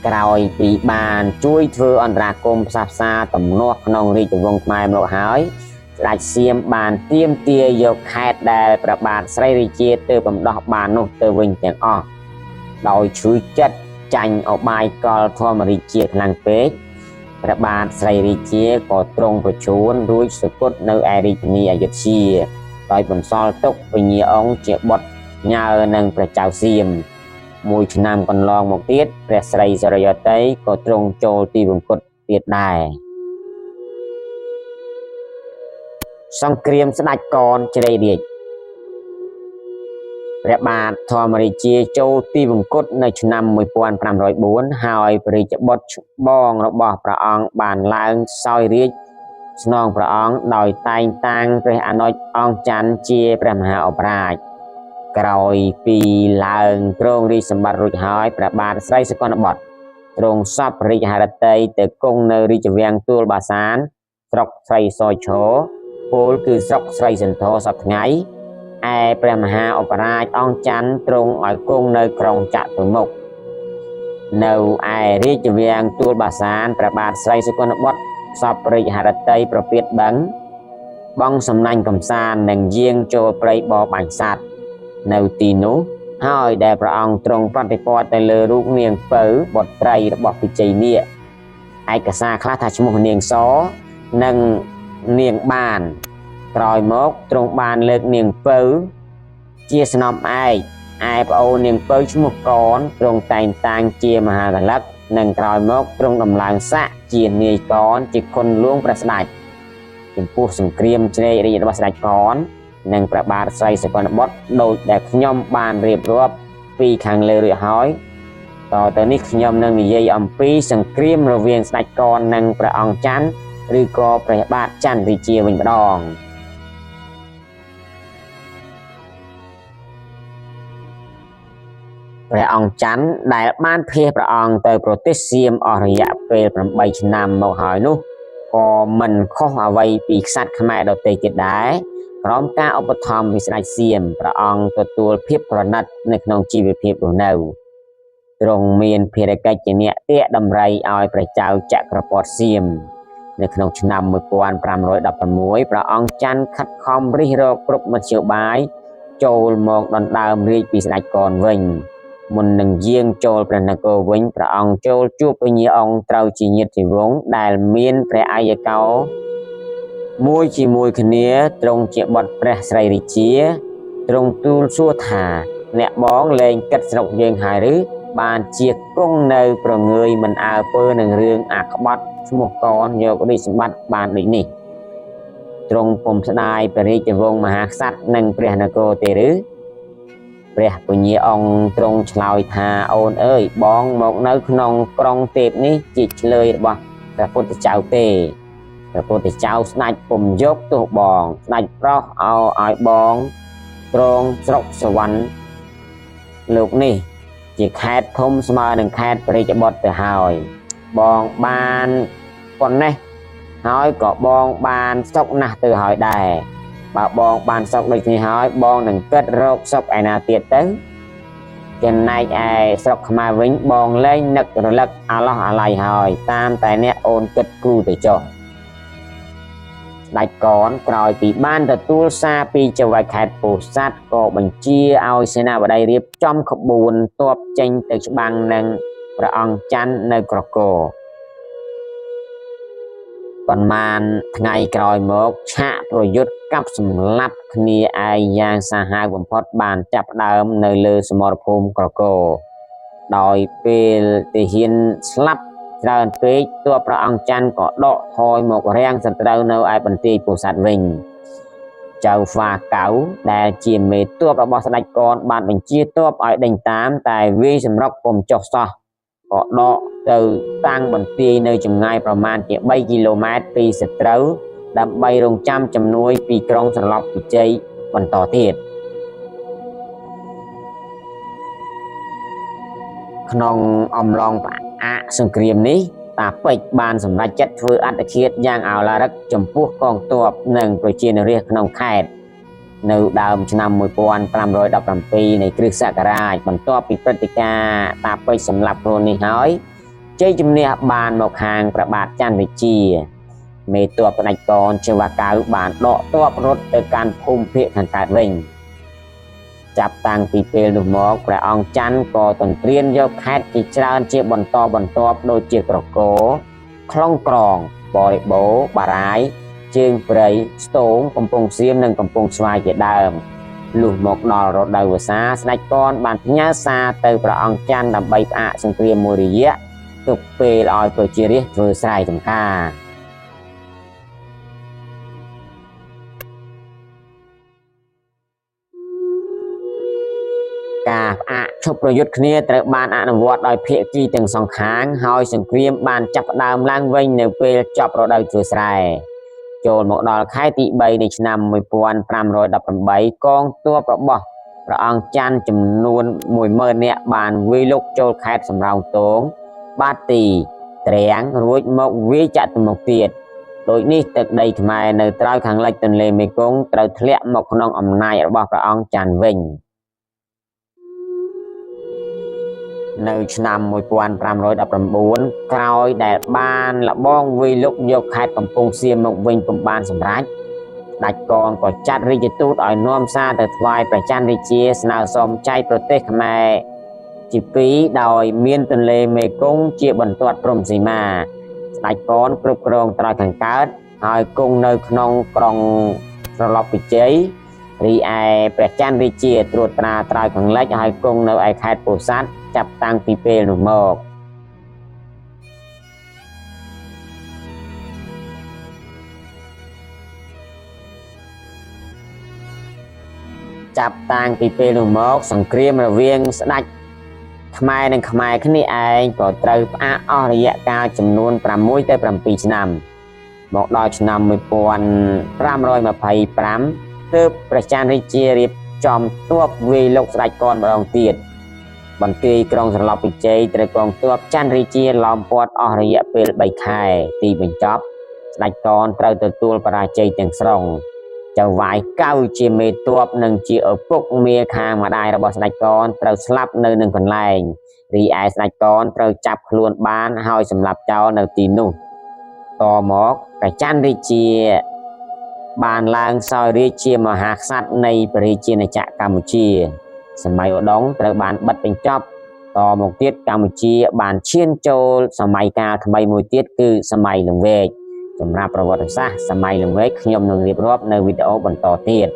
ក្រោយពីបានជួយធ្វើអន្តរាគមន៍ផ្សះផ្សាទំនាស់ក្នុងរាជវង្សខ្មែរមកហើយស្ដេចសៀមបានទាមទារយកខេត្តដែលព្រះបាទស្រីរាជាទើបបំដោះបាននោះទៅវិញទាំងអស់ដោយឈឺចិត្តចាញ់អបាយកលធម្មរាជាខ្លាំងពេកព្រះបាទស្រីរាជាក៏ទ្រង់ប្រជូនរួចសគត់នៅឯរាជធានីអយុធ្យាដោយបន្សល់ទុកពញាអង្គជាបុត្រញើនឹងព្រះចៅសៀមមួយឆ្នាំកន្លងមកទៀតព្រះស្រីសុរិយោទ័យក៏ទ្រង់ចូលទីវង្គតទៀតដែរសង្គ្រាមស្ដេចកនជ្រៃរាជព្រះបាទធម្មរាជាចូលទីវង្គតនៅឆ្នាំ1504ហើយព្រះរាជបុត្រច្បងរបស់ព្រះអង្គបានឡើងសោយរាជស្នងព្រះអង្គដោយតែងតាំងព្រះអនុជអង្គច័ន្ទជាព្រះមហាឧបរាជក្រោយពីឡើងគ្រងរាជសម្បត្តិរួចហើយព្រះបាទស្រីសុគន្ធបុត្រទ្រង់សព្វរាជហឫទ័យទៅគង់នៅរាជវាំងទួលបាសានស្រុកស្រីសយឈរពលគឺស្រុកស្រីសន្ធរសប្តាហ៍ថ្ងៃឯព្រះមហាឧបរាជអង្គច័ន្ទទ្រង់ឲ្យគង់នៅក្រុងចតុមុខនៅឯរាជវាំងទួលបាសានព្រះបាទស្រីសុគន្ធបុត្រសព្វរាជហឫទ័យប្រពៀតបឹងបងសំណាញ់កំសាន្តនិងយាងចូលព្រៃបរបាញ់សត្វនៅទីនោះហើយដែលព្រះអង្គទ្រង់ប្រតិព័ទ្ធទៅលើរូបនាងពៅបុត្រីរបស់ពិជ័យនាគឯកសារខ្លះថាឈ្មោះនាងសនិងនាងបានក្រោយមកទ្រង់បានលើកនាងពៅជាស្នំឯកឯប្អូននាងពៅឈ្មោះកនទ្រង់តែងតាំងជាមហាកលិកនិងក្រោយមកទ្រង់ដំឡើងស័ក្តិជានាយកនជាគុនលួងព្រះស្ដេចចំពោះសង្គ្រាមជ្រែករាជរបស់ស្ដេចកននិងព្រះបាទស្រីសុគន្ធបុត្រដោយដែលខ្ញុំបានរៀបរាប់ពីខាងលើរួចហើយតទៅនេះខ្ញុំនឹងនិយាយអំពីសង្គ្រាមរវាងស្ដេចកននិងព្រះអង្គច័ន្ទឬក៏ព្រះបាទច័ន្ទរាជាវិញម្ដងព្រះអង្គច័ន្ទដែលបានភៀសព្រះអង្គទៅប្រទេសសៀមអស់រយៈពេល8ឆ្នាំមកហើយនោះក៏មិនខុសអ្វីពីក្សត្រខ្មែរដទៃទៀតដែរក្រោមការឧបត្ថម្ភពីស្ដេចសៀមព្រះអង្គទទួលភាពប្រណិតនៅក្នុងជីវភាពរស់នៅទ្រង់មានភារកិច្ចជាអ្នកទាក់ដំរីឲ្យព្រះចៅចក្រពត្តិសៀមនៅក្នុងឆ្នាំ1516ព្រះអង្គច័ន្ទខិតខំរិះរកគ្រប់មធ្យោបាយចូលមកដណ្ដើមរាជពីស្ដេចកនវិញមុននឹងយាងចូលព្រះនគរវិញព្រះអង្គចូលជួបពញាអង្គត្រូវជាញាតិវង្សដែលមានព្រះអាយកោមួយជាមួយគ្នាទ្រង់ជាបុត្រព្រះស្រីរាជាទ្រង់ទូលសួរថាអ្នកបងលែងគិតស្រុកយើងហើយឬ បានជាគង់នៅប្រងើយមិនអើពើនឹងរឿងអាក្បត់ឈ្មោះកនយករាជសម្បត្តិបានដូចនេះទ្រង់ពុំស្ដាយព្រះរាជវង្សមហាក្សត្រនិងព្រះនគរទេឬព្រះពញាអង្គទ្រង់ឆ្លើយថាអូនអើយបងមកនៅក្នុងក្រុងទេពនេះជាឆ្លើយរបស់ព្រះពុទ្ធចៅទេព្រះពុទ្ធចៅស្ដេចពុំយកទោសបងស្ដេចប្រោសឲ្យបងត្រង់ស្រុកសវណ្ណលោកនេះជាខេត្តធំស្មើនឹងខេត្តព្រះរាជបុត្រទៅហើយបងបានប៉ុណ្ណេះហើយក៏បងបានសុខណាស់ទៅហើយដែរបើបងបានសុខដូចនេះហើយបងនឹងគិតរកសុខឯណាទៀតទៅចំណែកឯស្រុកខ្មែរវិញបងលែងនឹករលឹកអាឡោះអាល័យហើយតាមតែអ្នកអូនគិតគូរទៅចុះស្ដេចកនក្រោយពីបានទទួលសារពីចៅហ្វាយខេត្តពោធិ៍សាត់ក៏បញ្ជាឲ្យសេនាបតីរៀបចំក្បួនទ័ពចេញទៅច្បាំងនឹងព្រះអង្គច័ន្ទនៅក្រគរប៉ុន្មានថ្ងៃក្រោយមកឆាកប្រយុទ្ធកាប់សម្លាប់គ្នាឯងយ៉ាងសាហាវបំផុតបានចាប់ដើមនៅលើសមរភូមិក្រគរដោយពេលទាហានស្លាប់ច្រើនពេកទ័ពព្រះអង្គច័ន្ទក៏ដកថយមករាំងសត្រូវនៅឯបន្ទាយពោធិ៍សាត់វិញចៅហ្វាកៅដែលជាមេទ័ពរបស់ស្ដេចកនបានបញ្ជាទ័ពឲ្យដេញតាមតែវាយសម្រុកពុំចុះសោះក៏ដកទៅតាំងបន្ទាយនៅចម្ងាយប្រមាណជា3គីឡូម៉ែត្រពីសត្រូវដើម្បីរងចាំជំនួយពីក្រុងស្រឡប់ពិជ័យបន្តទៀតក្នុងអំឡុងផ្អាកសង្គ្រាមនេះតាពេជ្របានសម្រេចចិត្តធ្វើអត្តឃាតយ៉ាងឱឡារិកចំពោះកងទ័ពនិងប្រជានរាស្ត្រក្នុងខេត្តនៅដើមឆ្នាំ1517នៃគ្រិស្តសករាជបន្ទាប់ពីព្រឹត្តិការណ៍តាពេជ្រសម្លាប់ខ្លួននេះហើយជ័យជំនះបានមកខាងព្រះបាទច័ន្ទរាជាមេទ័ពស្ដេចកនជាវ៉ាកៅបានដកទ័ពរត់ទៅកាន់ភូមិភាគខាងកើតវិញចាប់តាំងពីពេលនោះមកព្រះអង្គច័ន្ទក៏ទន្ទ្រានយកខេត្តជាច្រើនជាបន្តបន្ទាប់ដូចជាក្រគរខ្លុងក្រងបរិបូរបារាយណ៍ជើងព្រៃស្ទងកំពង់សៀមនិងកំពង់ស្វាយជាដើមលុះមកដល់រដូវវស្សាស្ដេចកនបានផ្ញើសារទៅព្រះអង្គច័ន្ទដើម្បីផ្អាកសង្គ្រាមមួយរយៈទុកពេលឲ្យប្រជារាស្ត្រធ្វើស្រែចម្ការការផ្អាកឈប់ប្រយុទ្ធគ្នាត្រូវបានអនុវត្តដោយភាគីទាំងសងខាងហើយសង្គ្រាមបានចាប់ផ្ដើមឡើងវិញនៅពេលចប់រដូវធ្វើស្រែចូលមកដល់ខែទី3នៃឆ្នាំ1518កងទ័ពរបស់ព្រះអង្គច័ន្ទចំនួន10000នាក់បានវាយលុកចូលខេត្តសំរោងទងបាទីត្រាំងរួចមកវាយចាក់ទៅមុខទៀតដូចនេះទឹកដីខ្មែរនៅត្រើយខាងលិចទន្លេមេគង្គត្រូវធ្លាក់មកក្នុងអំណាចរបស់ព្រះអង្គច័ន្ទវិញនៅឆ្នាំ1519ក្រោយដែលបានលបងវាយលុកយកខេត្តកំពង់សៀមមកវិញពុំបានសម្រេចស្ដេចកនក៏ចាត់រាជទូតឲ្យនាំសារទៅថ្វាយព្រះច័ន្ទរាជាស្នើសុំចែកប្រទេសខ្មែរជាពីរដោយមានទន្លេមេគង្គជាបន្ទាត់ព្រំសីមាស្ដេចកនគ្រប់គ្រងត្រើយខាងកើតហើយគង់នៅក្នុងក្រុងស្រឡប់ពិជ័យរីឯព្រះច័ន្ទរាជាត្រួតត្រាត្រើយខាងលិចហើយគង់នៅឯខេត្តពោធិ៍សាត់ចាប់តាំងពីពេលនោះមកសង្គ្រាមរវាងស្ដេចខ្មែរនិងខ្មែរគ្នាឯងក៏ត្រូវផ្អាកអស់រយៈកាលចំនួន6ទៅ7ឆ្នាំមកដល់ឆ្នាំ1525ទើបព្រះច័ន្ទរាជារៀបចំទ័ពវាយលុកស្ដេចកនម្ដងទៀតបន្ទាយក្រុងស្រឡប់ពិជ័យត្រូវកងទ័ពច័ន្ទរាជាឡោមព័ទ្ធអស់រយៈពេល3ខែទីបញ្ចប់ស្ដេចកនត្រូវទទួលបរាជ័យទាំងស្រុងចៅវាយកៅជាមេទ័ពនិងជាឪពុកមាខាងម្ដាយរបស់ស្ដេចកនត្រូវស្លាប់នៅនឹងកន្លែងរីឯស្ដេចកនត្រូវចាប់ខ្លួនបានហើយសម្លាប់ចោលនៅទីនោះតមកព្រះច័ន្ទរាជាបានឡើងសោយរាជ្យជាមហាក្សត្រនៃព្រះរាជាណាចក្រកម្ពុជាសម័យឧដុង្គត្រូវបានបិទបញ្ចប់តមកទៀតកម្ពុជាបានឈានចូលសម័យកាលថ្មីមួយទៀតគឺសម័យលង្វែកសម្រាប់ប្រវត្តិសាស្ត្រសម័យលង្វែកខ្ញុំនឹងរៀបរាប់នៅវីដេអូបន្តទៀត